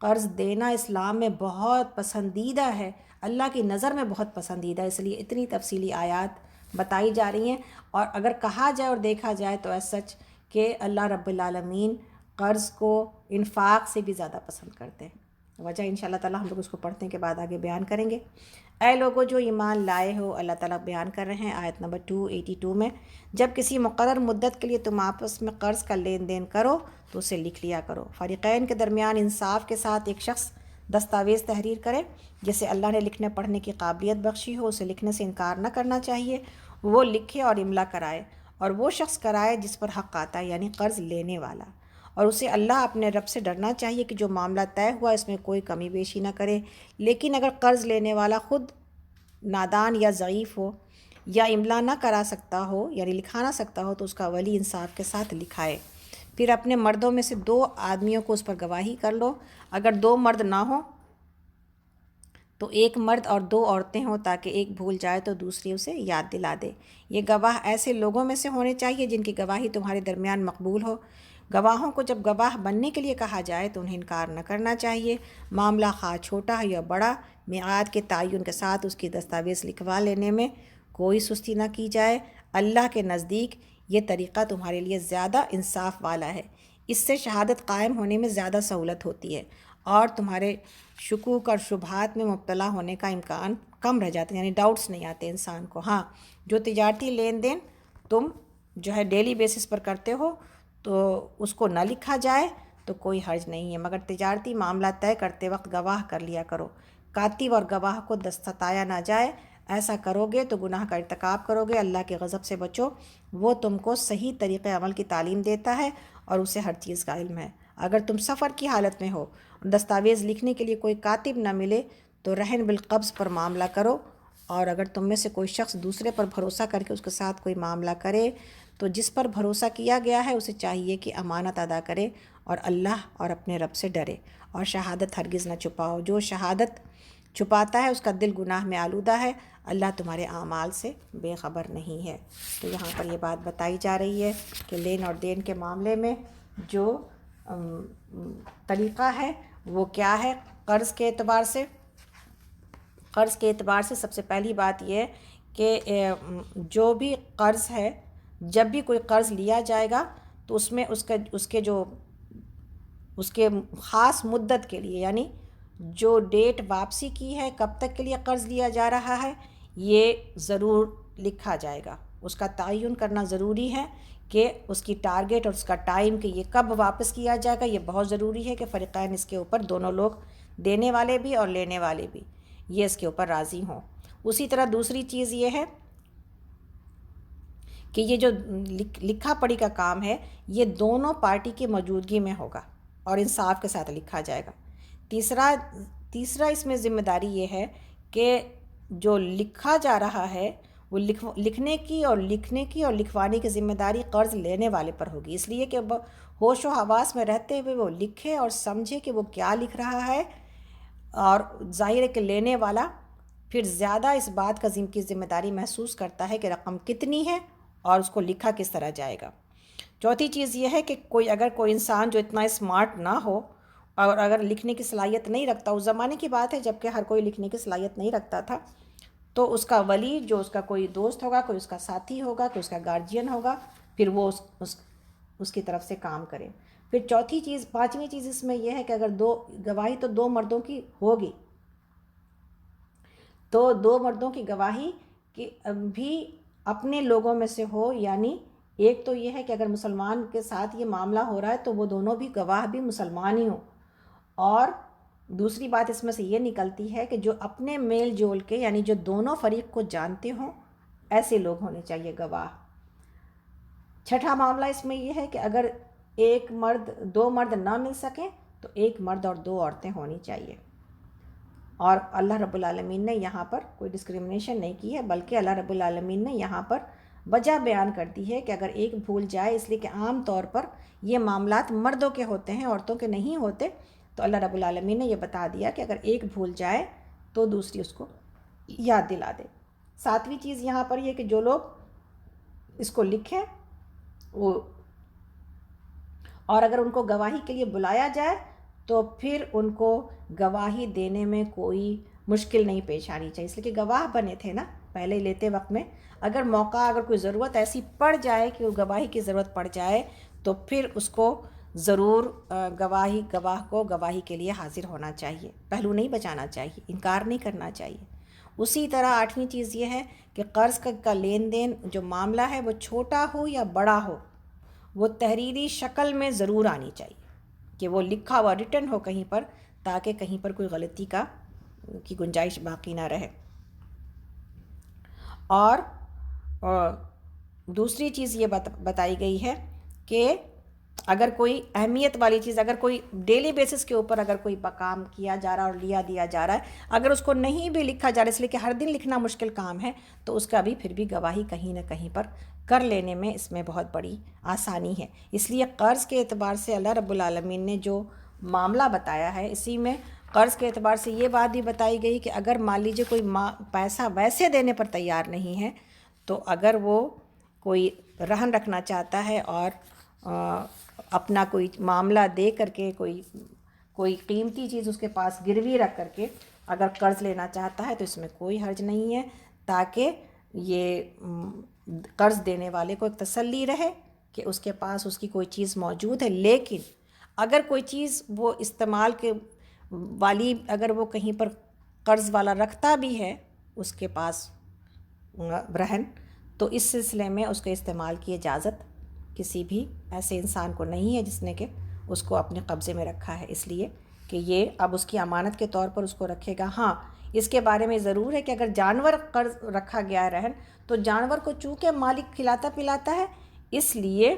قرض دینا اسلام میں بہت پسندیدہ ہے، اللہ کی نظر میں بہت پسندیدہ ہے، اس لیے اتنی تفصیلی آیات بتائی جا رہی ہیں۔ اور اگر کہا جائے اور دیکھا جائے تو ایز سچ کہ اللہ رب العالمین قرض کو انفاق سے بھی زیادہ پسند کرتے ہیں۔ وجہ انشاءاللہ تعالیٰ ہم لوگ اس کو پڑھنے کے بعد آگے بیان کریں گے۔ اے لوگوں جو ایمان لائے ہو، اللہ تعالیٰ بیان کر رہے ہیں آیت نمبر 282 میں، جب کسی مقرر مدت کے لیے تم آپس میں قرض کا لین دین کرو تو اسے لکھ لیا کرو۔ فریقین کے درمیان انصاف کے ساتھ ایک شخص دستاویز تحریر کرے جسے اللہ نے لکھنے پڑھنے کی قابلیت بخشی ہو، اسے لکھنے سے انکار نہ کرنا چاہیے، وہ لکھے اور املا کرائے، اور وہ شخص کرائے جس پر حق آتا ہے، یعنی قرض لینے والا، اور اسے اللہ اپنے رب سے ڈرنا چاہیے کہ جو معاملہ طے ہوا اس میں کوئی کمی بیشی نہ کرے۔ لیکن اگر قرض لینے والا خود نادان یا ضعیف ہو یا املا نہ کرا سکتا ہو، یعنی لکھا نہ سکتا ہو، تو اس کا ولی انصاف کے ساتھ لکھائے، پھر اپنے مردوں میں سے 2 آدمیوں کو اس پر گواہی کر لو، اگر 2 مرد نہ ہوں تو 1 مرد اور 2 عورتیں ہوں، تاکہ ایک بھول جائے تو دوسری اسے یاد دلا دے۔ یہ گواہ ایسے لوگوں میں سے ہونے چاہیے جن کی گواہی تمہارے درمیان مقبول ہو۔ گواہوں کو جب گواہ بننے کے لیے کہا جائے تو انہیں انکار نہ کرنا چاہیے، معاملہ خواہ چھوٹا ہے یا بڑا، میعاد کے تعین کے ساتھ اس کی دستاویز لکھوا لینے میں کوئی سستی نہ کی جائے۔ اللہ کے نزدیک یہ طریقہ تمہارے لیے زیادہ انصاف والا ہے، اس سے شہادت قائم ہونے میں زیادہ سہولت ہوتی ہے اور تمہارے شکوک اور شبہات میں مبتلا ہونے کا امکان کم رہ جاتا ہے، یعنی ڈاؤٹس نہیں آتے انسان کو۔ ہاں، جو تجارتی لین دین تم جو ہے ڈیلی بیسس پر کرتے ہو تو اس کو نہ لکھا جائے تو کوئی حرج نہیں ہے، مگر تجارتی معاملہ طے کرتے وقت گواہ کر لیا کرو۔ کاتب اور گواہ کو ستایا نہ جائے، ایسا کرو گے تو گناہ کا ارتکاب کرو گے۔ اللہ کے غضب سے بچو، وہ تم کو صحیح طریقے عمل کی تعلیم دیتا ہے اور اسے ہر چیز کا علم ہے۔ اگر تم سفر کی حالت میں ہو، دستاویز لکھنے کے لیے کوئی کاتب نہ ملے تو رہن بالقبض پر معاملہ کرو، اور اگر تم میں سے کوئی شخص دوسرے پر بھروسہ کر کے اس کے ساتھ کوئی معاملہ کرے تو جس پر بھروسہ کیا گیا ہے اسے چاہیے کہ امانت ادا کرے اور اللہ اور اپنے رب سے ڈرے، اور شہادت ہرگز نہ چھپاؤ۔ جو شہادت چھپاتا ہے اس کا دل گناہ میں آلودہ ہے، اللہ تمہارے اعمال سے بے خبر نہیں ہے۔ تو یہاں پر یہ بات بتائی جا رہی ہے کہ لین اور دین کے معاملے میں جو طریقہ ہے وہ کیا ہے۔ قرض کے اعتبار سے سب سے پہلی بات یہ ہے کہ جو بھی قرض ہے، جب بھی کوئی قرض لیا جائے گا تو اس میں اس کے خاص مدت کے لیے، یعنی جو ڈیٹ واپسی کی ہے، کب تک کے لیے قرض لیا جا رہا ہے، یہ ضرور لکھا جائے گا۔ اس کا تعین کرنا ضروری ہے کہ اس کی ٹارگیٹ اور اس کا ٹائم کہ یہ کب واپس کیا جائے گا، یہ بہت ضروری ہے کہ فریقین اس کے اوپر، دونوں لوگ، دینے والے بھی اور لینے والے بھی، یہ اس کے اوپر راضی ہوں۔ اسی طرح دوسری چیز یہ ہے کہ یہ جو لکھا پڑھی کا کام ہے یہ دونوں پارٹی کی موجودگی میں ہوگا اور انصاف کے ساتھ لکھا جائے گا۔ تیسرا اس میں ذمہ داری یہ ہے کہ جو لکھا جا رہا ہے وہ لکھنے کی اور لکھوانے کی ذمہ داری قرض لینے والے پر ہوگی، اس لیے کہ ہوش و حواس میں رہتے ہوئے وہ لکھے اور سمجھے کہ وہ کیا لکھ رہا ہے، اور ظاہر ہے کہ لینے والا پھر زیادہ اس بات کی ذمہ داری محسوس کرتا ہے کہ رقم کتنی ہے اور اس کو لکھا کس طرح جائے گا۔ چوتھی چیز یہ ہے کہ اگر کوئی انسان جو اتنا اسمارٹ نہ ہو اور اگر لکھنے کی صلاحیت نہیں رکھتا، اس زمانے کی بات ہے جب کہ ہر کوئی لکھنے کی صلاحیت نہیں رکھتا تھا، تو اس کا ولی، جو اس کا کوئی دوست ہوگا، کوئی اس کا ساتھی ہوگا، کوئی اس کا گارجین ہوگا، پھر وہ اس کی طرف سے کام کرے۔ پھر پانچویں چیز اس میں یہ ہے کہ اگر گواہی تو 2 مردوں کی ہوگی، تو 2 مردوں کی گواہی کہ بھی اپنے لوگوں میں سے ہو، یعنی ایک تو یہ ہے کہ اگر مسلمان کے ساتھ یہ معاملہ ہو رہا ہے تو وہ دونوں بھی گواہ بھی مسلمان ہی ہوں، اور دوسری بات اس میں سے یہ نکلتی ہے کہ جو اپنے میل جول کے، یعنی جو دونوں فریق کو جانتے ہوں، ایسے لوگ ہونے چاہیے گواہ۔ چھٹا معاملہ اس میں یہ ہے کہ اگر 2 مرد نہ مل سکیں تو 1 مرد اور 2 عورتیں ہونی چاہیے۔ اور اللہ رب العالمین نے یہاں پر کوئی ڈسکرمنیشن نہیں کی ہے، بلکہ اللہ رب العالمین نے یہاں پر وجہ بیان کر دی ہے کہ اگر ایک بھول جائے، اس لیے کہ عام طور پر یہ معاملات مردوں کے ہوتے ہیں، عورتوں کے نہیں ہوتے، تو اللہ رب العالمین نے یہ بتا دیا کہ اگر ایک بھول جائے تو دوسری اس کو یاد دلا دے۔ 7ویں چیز یہاں پر یہ کہ جو لوگ اس کو لکھیں اور اگر ان کو گواہی کے لیے بلایا جائے تو پھر ان کو گواہی دینے میں کوئی مشکل نہیں پیش آنی چاہیے، اس لیے کہ گواہ بنے تھے نا پہلے لیتے وقت میں، اگر کوئی ضرورت ایسی پڑ جائے کہ وہ گواہی کی ضرورت پڑ جائے تو پھر اس کو ضرور گواہ کو گواہی کے لیے حاضر ہونا چاہیے، پہلو نہیں بچانا چاہیے، انکار نہیں کرنا چاہیے۔ اسی طرح 8ویں چیز یہ ہے کہ قرض کا لین دین جو معاملہ ہے وہ چھوٹا ہو یا بڑا ہو، وہ تحریری شکل میں ضرور آنی چاہیے، کہ وہ لکھا ہوا ریٹن ہو کہیں پر، تاکہ کہیں پر کوئی غلطی کی گنجائش باقی نہ رہے۔ اور دوسری چیز یہ بتائی گئی ہے کہ اگر کوئی اہمیت والی چیز، اگر کوئی ڈیلی بیسس کے اوپر اگر کوئی کام کیا جا رہا ہے اور دیا جا رہا ہے، اگر اس کو نہیں بھی لکھا جا رہا ہے، اس لیے کہ ہر دن لکھنا مشکل کام ہے، تو اس کا بھی پھر بھی گواہی کہیں نہ کہیں پر کر لینے میں اس میں بہت بڑی آسانی ہے۔ اس لیے قرض کے اعتبار سے اللہ رب العالمین نے جو معاملہ بتایا ہے، اسی میں قرض کے اعتبار سے یہ بات بھی بتائی گئی کہ اگر مان لیجیے کوئی پیسہ ویسے دینے پر تیار نہیں ہے، تو اگر وہ کوئی رہن رکھنا چاہتا ہے اور اپنا کوئی معاملہ دے کر کے کوئی قیمتی چیز اس کے پاس گروی رکھ کر کے اگر قرض لینا چاہتا ہے، تو اس میں کوئی حرج نہیں ہے، تاکہ یہ قرض دینے والے کو ایک تسلی رہے کہ اس کے پاس اس کی کوئی چیز موجود ہے۔ لیکن اگر کوئی چیز وہ استعمال کے والی اگر وہ کہیں پر قرض والا رکھتا بھی ہے اس کے پاس رہن، تو اس سلسلے میں اس کے استعمال کی اجازت کسی بھی ایسے انسان کو نہیں ہے جس نے کہ اس کو اپنے قبضے میں رکھا ہے، اس لیے کہ یہ اب اس کی امانت کے طور پر اس کو رکھے گا۔ ہاں، اس کے بارے میں ضرور ہے کہ اگر جانور قرض رکھا گیا ہے رہن، تو جانور کو چونکہ مالک کھلاتا پلاتا ہے، اس لیے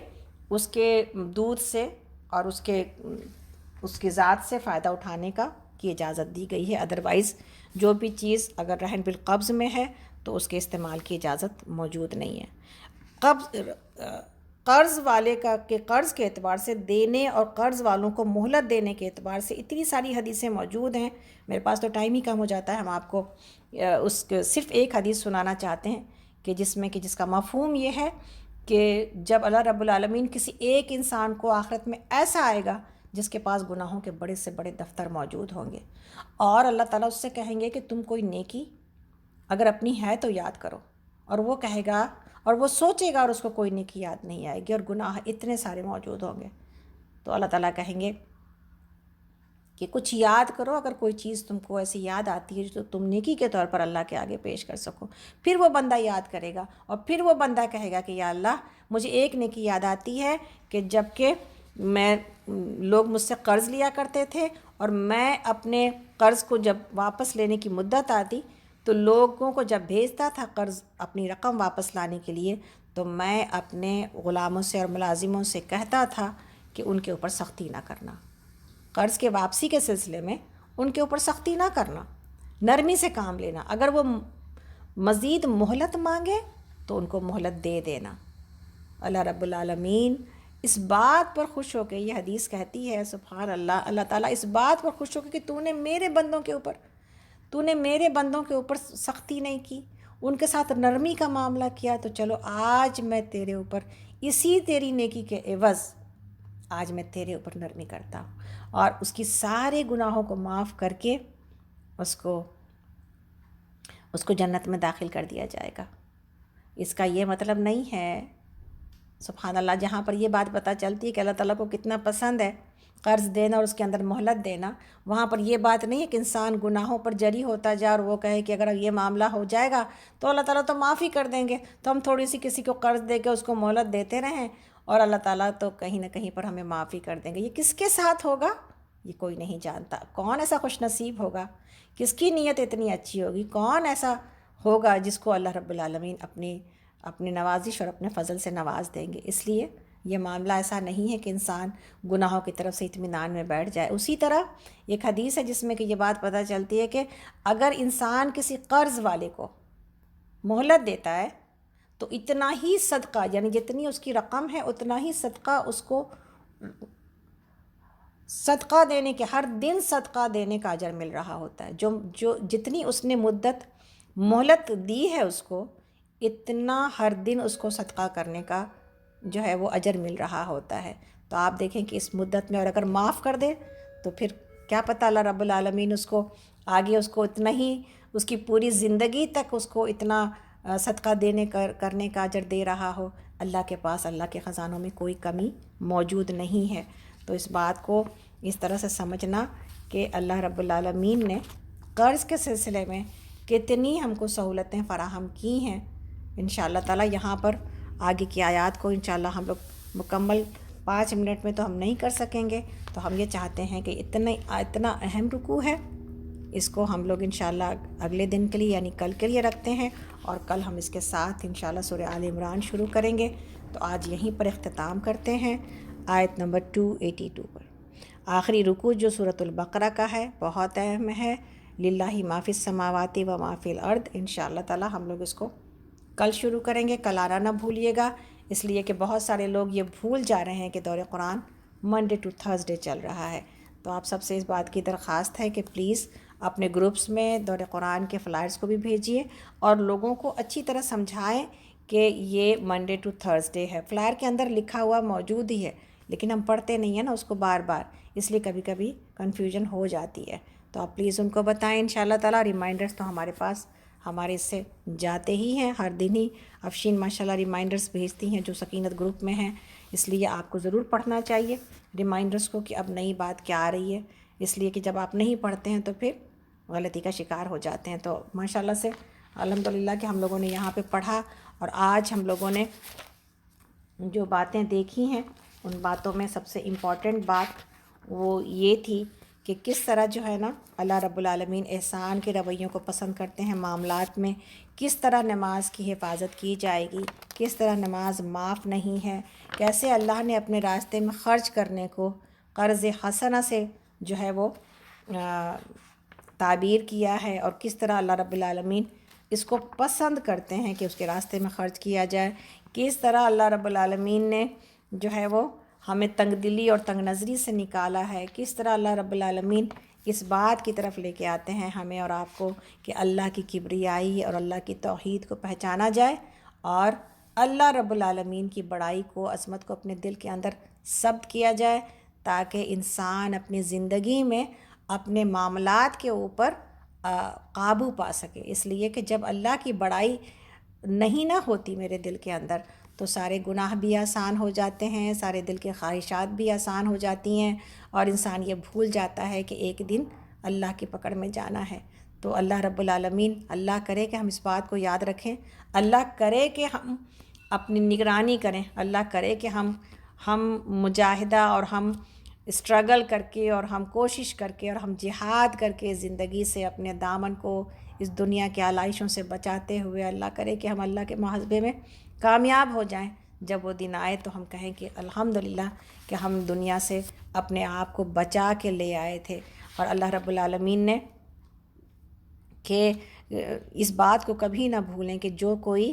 اس کے دودھ سے اور اس کی ذات سے فائدہ اٹھانے کی اجازت دی گئی ہے۔ ادروائز جو بھی چیز اگر رہن بالقبض میں ہے تو اس کے استعمال کی اجازت موجود نہیں ہے۔ قرض والے کہ قرض کے اعتبار سے دینے اور قرض والوں کو مہلت دینے کے اعتبار سے اتنی ساری حدیثیں موجود ہیں، میرے پاس تو ٹائم ہی کم ہو جاتا ہے، ہم آپ کو صرف ایک حدیث سنانا چاہتے ہیں کہ جس کا مفہوم یہ ہے کہ جب اللہ رب العالمین کسی ایک انسان کو آخرت میں ایسا آئے گا جس کے پاس گناہوں کے بڑے سے بڑے دفتر موجود ہوں گے، اور اللہ تعالیٰ اس سے کہیں گے کہ تم کوئی نیکی اگر اپنی ہے تو یاد کرو، اور وہ کہے گا اور وہ سوچے گا اور اس کو کوئی نیکی یاد نہیں آئے گی اور گناہ اتنے سارے موجود ہوں گے، تو اللہ تعالیٰ کہیں گے کہ کچھ یاد کرو، اگر کوئی چیز تم کو ایسی یاد آتی ہے جو تم نیکی کے طور پر اللہ کے آگے پیش کر سکو۔ پھر وہ بندہ یاد کرے گا اور پھر وہ بندہ کہے گا کہ یا اللہ مجھے ایک نیکی یاد آتی ہے کہ جب کہ لوگ مجھ سے قرض لیا کرتے تھے اور میں اپنے قرض کو جب واپس لینے کی مدت آتی تو لوگوں کو جب بھیجتا تھا قرض اپنی رقم واپس لانے کے لیے، تو میں اپنے غلاموں سے اور ملازموں سے کہتا تھا کہ ان کے اوپر سختی نہ کرنا، قرض کے واپسی کے سلسلے میں ان کے اوپر سختی نہ کرنا، نرمی سے کام لینا، اگر وہ مزید مہلت مانگے تو ان کو مہلت دے دینا۔ اللہ رب العالمین اس بات پر خوش ہو کے، یہ حدیث کہتی ہے سبحان اللہ، اللہ تعالیٰ اس بات پر خوش ہو کے کہ تو نے میرے بندوں کے اوپر سختی نہیں کی، ان کے ساتھ نرمی کا معاملہ کیا، تو چلو آج میں تیرے اوپر اسی تیری نیکی کے عوض آج میں تیرے اوپر نرمی کرتا ہوں، اور اس کی سارے گناہوں کو معاف کر کے اس کو جنت میں داخل کر دیا جائے گا۔ اس کا یہ مطلب نہیں ہے، سبحان اللہ، جہاں پر یہ بات پتہ چلتی ہے کہ اللہ تعالیٰ کو کتنا پسند ہے قرض دینا اور اس کے اندر مہلت دینا، وہاں پر یہ بات نہیں ہے کہ انسان گناہوں پر جری ہوتا جائے اور وہ کہے کہ اگر یہ معاملہ ہو جائے گا تو اللہ تعالیٰ تو معاف ہی کر دیں گے، تو ہم تھوڑی سی کسی کو قرض دے کے اس کو مہلت دیتے رہیں اور اللہ تعالیٰ تو کہیں نہ کہیں پر ہمیں معافی کر دیں گے۔ یہ کس کے ساتھ ہوگا یہ کوئی نہیں جانتا، کون ایسا خوش نصیب ہوگا، کس کی نیت اتنی اچھی ہوگی، کون ایسا ہوگا جس کو اللہ رب العالمین اپنی نوازش اور اپنے فضل سے نواز دیں گے۔ اس لیے یہ معاملہ ایسا نہیں ہے کہ انسان گناہوں کی طرف سے اطمینان میں بیٹھ جائے۔ اسی طرح ایک حدیث ہے جس میں کہ یہ بات پتہ چلتی ہے کہ اگر انسان کسی قرض والے کو مہلت دیتا ہے تو اتنا ہی صدقہ، یعنی جتنی اس کی رقم ہے اتنا ہی صدقہ اس کو صدقہ دینے کے، ہر دن صدقہ دینے کا اجر مل رہا ہوتا ہے۔ جو جتنی اس نے مدت مہلت دی ہے اس کو، اتنا ہر دن اس کو صدقہ کرنے کا جو ہے وہ اجر مل رہا ہوتا ہے۔ تو آپ دیکھیں کہ اس مدت میں اور اگر معاف کر دے تو پھر کیا پتہ اللہ رب العالمین اس کو آگے اس کو اتنا ہی، اس کی پوری زندگی تک اس کو اتنا صدقہ دینے کرنے کا اجر دے رہا ہو۔ اللہ کے پاس، اللہ کے خزانوں میں کوئی کمی موجود نہیں ہے۔ تو اس بات کو اس طرح سے سمجھنا کہ اللہ رب العالمین نے قرض کے سلسلے میں کتنی ہم کو سہولتیں فراہم کی ہیں۔ انشاءاللہ تعالیٰ یہاں پر آگے کی آیات کو انشاءاللہ ہم لوگ مکمل 5 منٹ میں تو ہم نہیں کر سکیں گے، تو ہم یہ چاہتے ہیں کہ اتنا اہم رکوع ہے، اس کو ہم لوگ انشاءاللہ اگلے دن کے لیے یعنی کل کے لیے رکھتے ہیں، اور کل ہم اس کے ساتھ انشاءاللہ سورہ آل عمران شروع کریں گے۔ تو آج یہیں پر اختتام کرتے ہیں۔ آیت نمبر 282 پر۔ آخری رکوع جو سورۃ البقرہ کا ہے بہت اہم ہے، للہ ما فی السماوات و ما فی الارض۔ انشاءاللہ تعالی ہم لوگ اس کو کل شروع کریں گے، کل آنا نہ بھولیے گا، اس لیے کہ بہت سارے لوگ یہ بھول جا رہے ہیں کہ دور قرآن منڈے ٹو تھرسڈے چل رہا ہے۔ تو آپ سب سے اس بات کی درخواست ہے کہ پلیز اپنے گروپس میں دور قرآن کے فلائرز کو بھی بھیجیے اور لوگوں کو اچھی طرح سمجھائیں کہ یہ منڈے ٹو تھرسڈے ہے۔ فلائر کے اندر لکھا ہوا موجود ہی ہے، لیکن ہم پڑھتے نہیں ہیں نا اس کو بار بار، اس لیے کبھی کبھی کنفیوژن ہو جاتی ہے۔ تو آپ پلیز ان کو بتائیں انشاءاللہ تعالیٰ۔ ریمائنڈرز تو ہمارے پاس ہمارے اس سے جاتے ہی ہیں ہر دن ہی۔ افشین ماشاءاللہ ریمائنڈرز بھیجتی ہیں جو سکینت گروپ میں ہیں، اس لیے آپ کو ضرور پڑھنا چاہیے ریمائنڈرز کو کہ اب نئی بات کیا آ رہی ہے، اس لیے کہ جب آپ نہیں پڑھتے ہیں تو پھر غلطی کا شکار ہو جاتے ہیں۔ تو ماشاءاللہ سے الحمدللہ کہ ہم لوگوں نے یہاں پہ پڑھا، اور آج ہم لوگوں نے جو باتیں دیکھی ہیں ان باتوں میں سب سے امپورٹنٹ بات وہ یہ تھی کہ کس طرح جو ہے نا اللہ رب العالمین احسان کے رویوں کو پسند کرتے ہیں معاملات میں، کس طرح نماز کی حفاظت کی جائے گی، کس طرح نماز معاف نہیں ہے، کیسے اللہ نے اپنے راستے میں خرچ کرنے کو قرض حسنہ سے جو ہے وہ تعبیر کیا ہے، اور کس طرح اللہ رب العالمین اس کو پسند کرتے ہیں کہ اس کے راستے میں خرچ کیا جائے، کس طرح اللہ رب العالمین نے جو ہے وہ ہمیں تنگ دلی اور تنگ نظری سے نکالا ہے، کس طرح اللہ رب العالمین اس بات کی طرف لے کے آتے ہیں ہمیں اور آپ کو کہ اللہ کی کبریائی اور اللہ کی توحید کو پہچانا جائے، اور اللہ رب العالمین کی بڑائی کو، عظمت کو اپنے دل کے اندر ثبت کیا جائے، تاکہ انسان اپنی زندگی میں اپنے معاملات کے اوپر قابو پا سکے۔ اس لیے کہ جب اللہ کی بڑائی نہیں نہ ہوتی میرے دل کے اندر تو سارے گناہ بھی آسان ہو جاتے ہیں، سارے دل کے خواہشات بھی آسان ہو جاتی ہیں، اور انسان یہ بھول جاتا ہے کہ ایک دن اللہ کی پکڑ میں جانا ہے۔ تو اللہ رب العالمین، اللہ کرے کہ ہم اس بات کو یاد رکھیں، اللہ کرے کہ ہم اپنی نگرانی کریں، اللہ کرے کہ ہم مجاہدہ اور ہم اسٹرگل کر کے اور ہم کوشش کر کے اور ہم جہاد کر کے زندگی سے اپنے دامن کو اس دنیا کے آلائشوں سے بچاتے ہوئے اللہ کرے کہ ہم اللہ کے محاسبے میں کامیاب ہو جائیں۔ جب وہ دن آئے تو ہم کہیں کہ الحمدللہ کہ ہم دنیا سے اپنے آپ کو بچا کے لے آئے تھے۔ اور اللہ رب العالمین نے کہ اس بات کو کبھی نہ بھولیں کہ جو کوئی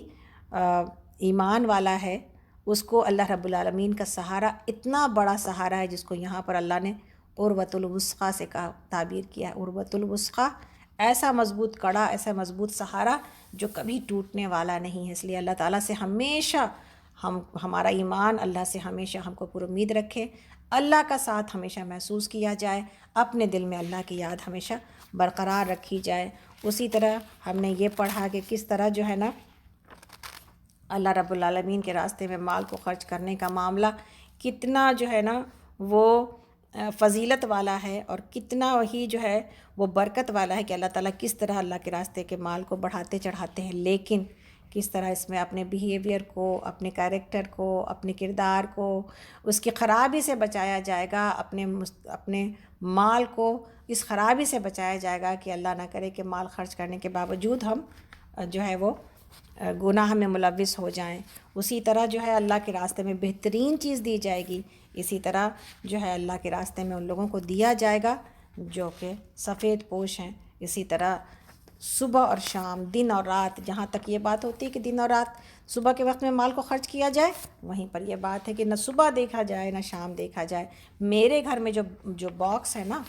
ایمان والا ہے اس کو اللہ رب العالمین کا سہارا اتنا بڑا سہارا ہے، جس کو یہاں پر اللہ نے عروۃ الوثقیٰ سے تعبیر کیا ہے۔ عروۃ الوثقیٰ ایسا مضبوط کڑا، ایسا مضبوط سہارا جو کبھی ٹوٹنے والا نہیں ہے۔ اس لیے اللہ تعالیٰ سے ہمیشہ ہمارا ایمان اللہ سے ہمیشہ ہم کو پر امید رکھے، اللہ کا ساتھ ہمیشہ محسوس کیا جائے، اپنے دل میں اللہ کی یاد ہمیشہ برقرار رکھی جائے۔ اسی طرح ہم نے یہ پڑھا کہ کس طرح جو ہے نا اللہ رب العالمین کے راستے میں مال کو خرچ کرنے کا معاملہ کتنا جو ہے نا وہ فضیلت والا ہے، اور کتنا وہی جو ہے وہ برکت والا ہے کہ اللہ تعالیٰ کس طرح اللہ کے راستے کے مال کو بڑھاتے چڑھاتے ہیں، لیکن کس طرح اس میں اپنے بیہیویئر کو، اپنے کیریکٹر کو، اپنے کردار کو اس کی خرابی سے بچایا جائے گا، اپنے مال کو اس خرابی سے بچایا جائے گا کہ اللہ نہ کرے کہ مال خرچ کرنے کے باوجود ہم جو ہے وہ گناہ میں ملوث ہو جائیں۔ اسی طرح جو ہے اللہ کے راستے میں بہترین چیز دی جائے گی، اسی طرح جو ہے اللہ کے راستے میں ان لوگوں کو دیا جائے گا جو کہ سفید پوش ہیں۔ اسی طرح صبح اور شام، دن اور رات، جہاں تک یہ بات ہوتی ہے کہ دن اور رات صبح کے وقت میں مال کو خرچ کیا جائے، وہیں پر یہ بات ہے کہ نہ صبح دیکھا جائے نہ شام دیکھا جائے۔ میرے گھر میں جو باکس ہے نا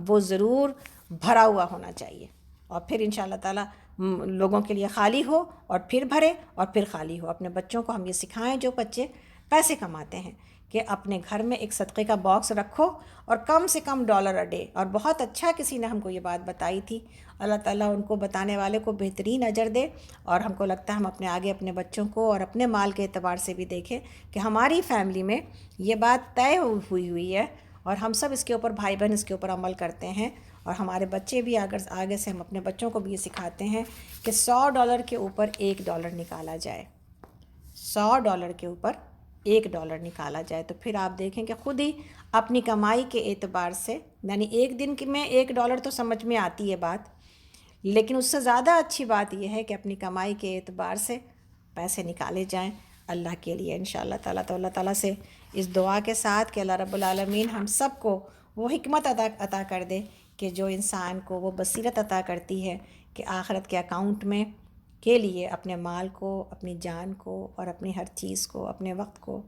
وہ ضرور بھرا ہوا ہونا چاہیے، اور پھر انشاءاللہ تعالیٰ لوگوں کے لیے خالی ہو اور پھر بھرے اور پھر خالی ہو۔ اپنے بچوں کو ہم یہ سکھائیں جو بچے پیسے کماتے ہیں کہ اپنے گھر میں ایک صدقے کا باکس رکھو، اور کم سے کم $1 a day۔ اور بہت اچھا کسی نے ہم کو یہ بات بتائی تھی، اللہ تعالیٰ ان کو بتانے والے کو بہترین اجر دے، اور ہم کو لگتا ہے ہم اپنے آگے اپنے بچوں کو اور اپنے مال کے اعتبار سے بھی دیکھیں کہ ہماری فیملی میں یہ بات طے ہوئی ہے، اور ہم سب اس کے اوپر بھائی بہن اس کے اوپر عمل کرتے ہیں، اور ہمارے بچے بھی آگے سے ہم اپنے بچوں کو بھی یہ سکھاتے ہیں کہ $100 کے اوپر $1 نکالا جائے، $100 کے اوپر $1 نکالا جائے۔ تو پھر آپ دیکھیں کہ خود ہی اپنی کمائی کے اعتبار سے، یعنی ایک دن میں $1 تو سمجھ میں آتی ہے بات، لیکن اس سے زیادہ اچھی بات یہ ہے کہ اپنی کمائی کے اعتبار سے پیسے نکالے جائیں۔ اللہ کے لیے انشاءاللہ تعالیٰ۔ تو اللہ تعالیٰ سے اس دعا کے ساتھ کہ اللہ رب العالمین ہم سب کو وہ حکمت عطا کر دے کہ جو انسان کو وہ بصیرت عطا کرتی ہے کہ آخرت کے اکاؤنٹ میں کے لیے اپنے مال کو، اپنی جان کو اور اپنی ہر چیز کو، اپنے وقت کو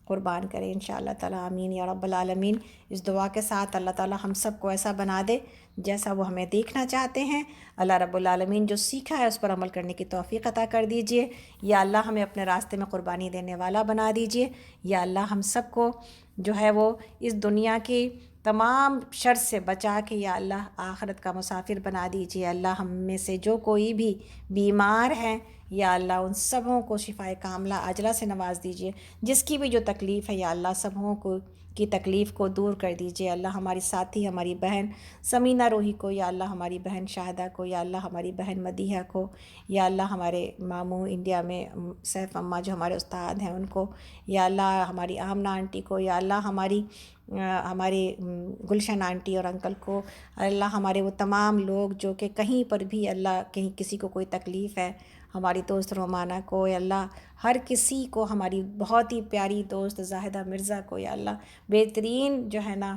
قربان کرے انشاءاللہ تعالیٰ۔ آمین یا رب العالمین۔ اس دعا کے ساتھ اللہ تعالیٰ ہم سب کو ایسا بنا دے جیسا وہ ہمیں دیکھنا چاہتے ہیں۔ اللہ رب العالمین جو سیکھا ہے اس پر عمل کرنے کی توفیق عطا کر دیجئے۔ یا اللہ ہمیں اپنے راستے میں قربانی دینے والا بنا دیجئے۔ یا اللہ ہم سب کو جو ہے وہ اس دنیا کی تمام شر سے بچا کے یا اللہ آخرت کا مسافر بنا دیجئے۔ اللہ ہم میں سے جو کوئی بھی بیمار ہیں یا اللہ ان سبوں کو شفائے کاملہ عاجلہ سے نواز دیجئے۔ جس کی بھی جو تکلیف ہے یا اللہ سبوں کو کی تکلیف کو دور کر دیجئے۔ اللہ ہماری ساتھی، ہماری بہن سمینہ روحی کو، یا اللہ ہماری بہن شاہدہ کو، یا اللہ ہماری بہن مدیحہ کو، یا اللہ ہمارے ماموں انڈیا میں سیف اماں جو ہمارے استاد ہیں ان کو، یا اللہ ہماری آمنہ آنٹی کو، یا اللہ ہماری گلشن آنٹی اور انکل کو، اللہ ہمارے وہ تمام لوگ جو کہ کہیں پر بھی اللہ کہیں کسی کو کوئی تکلیف ہے، ہماری دوست رومانہ کو، یا اللہ ہر کسی کو، ہماری بہت ہی پیاری دوست زاہدہ مرزا کو، یا اللہ بہترین جو ہے نا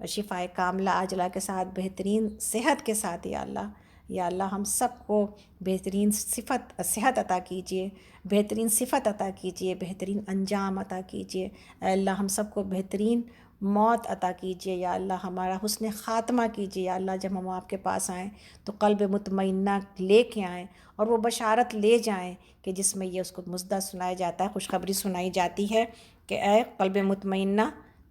شفائے کاملہ عاجلہ کے ساتھ، بہترین صحت کے ساتھ یا اللہ ہم سب کو بہترین صحت عطا کیجیے، بہترین صفت عطا کیجیے، بہترین انجام عطا کیجیے۔ اے اللہ ہم سب کو بہترین موت عطا کیجیے، یا اللہ ہمارا حسن خاتمہ کیجیے۔ یا اللہ جب ہم آپ کے پاس آئیں تو قلب مطمئنہ لے کے آئیں اور وہ بشارت لے جائیں کہ جس میں یہ اس کو مژدہ سنایا جاتا ہے، خوشخبری سنائی جاتی ہے کہ اے قلب مطمئنہ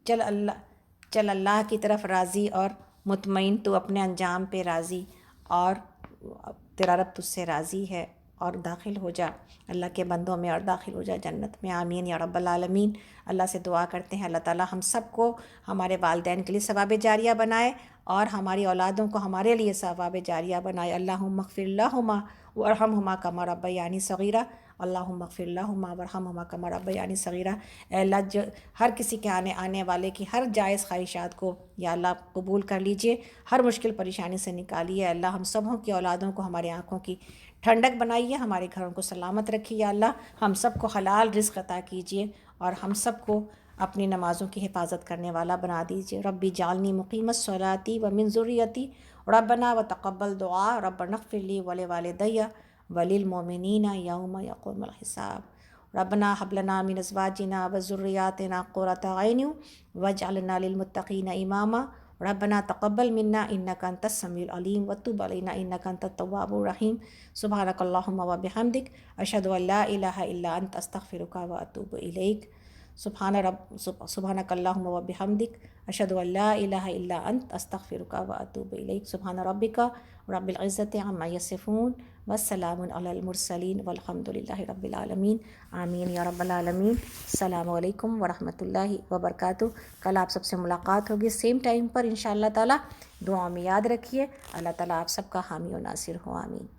چل اللہ کی طرف راضی اور مطمئن، تو اپنے انجام پہ راضی اور تیرا رب تجھ سے راضی ہے، اور داخل ہو جا اللہ کے بندوں میں اور داخل ہو جا جنت میں۔ آمین یا رب العالمین۔ اللہ سے دعا کرتے ہیں اللہ تعالیٰ ہم سب کو ہمارے والدین کے لیے ثواب جاریہ بنائے اور ہماری اولادوں کو ہمارے لیے ثواب جاریہ بنائے۔ اللہم اغفر لہما وارحمہما کما ربیانی صغیرہ، اللہم اغفر لہما وارحمہما کما ربیانی صغیرہ۔ اے اللہ جو ہر کسی کے آنے والے کی ہر جائز خواہشات کو یا اللہ قبول کر لیجئے، ہر مشکل پریشانی سے نکالیے۔ اللہ ہم سبوں کی اولادوں کو ہمارے آنکھوں کی ٹھنڈک بنائیے، ہمارے گھروں کو سلامت رکھیے۔ یا اللہ ہم سب کو حلال رزق عطا کیجیے اور ہم سب کو اپنی نمازوں کی حفاظت کرنے والا بنا دیجیے۔ ربی جعلنی مقیم الصلاۃ ومن ذریتی ربنا وتقبل دعاء ربنا اغفر لی ولوالدی وللمؤمنین یوم یقوم الحساب۔ ربنا هب لنا من ازواجنا وذریاتنا قرۃ اعین واجعلنا للمتقین اماما۔ ربنا تقبل منا انک انت السمیع العلیم وتب علینا انک انت التواب الرحیم۔ سبحانک اللہم وبحمدک اشہد ان لا الہ الا انت استغفرک واتوب الیک۔ سبحانک اللہم وبحمدک اشہد ان لا الہ الا انت استغفرک واتوب الیک۔ سبحان ربک رب العزۃ عما یصفون والسلام علی المرسلین والحمد للہ رب العالمین۔ آمین یا رب العالمین۔ السلام علیکم ورحمۃ اللہ وبرکاتہ۔ کل آپ سب سے ملاقات ہوگی سیم ٹائم پر انشاءاللہ تعالیٰ۔ دعا میں یاد رکھیے۔ اللہ تعالیٰ آپ سب کا حامی و ناصر ہو۔ آمین۔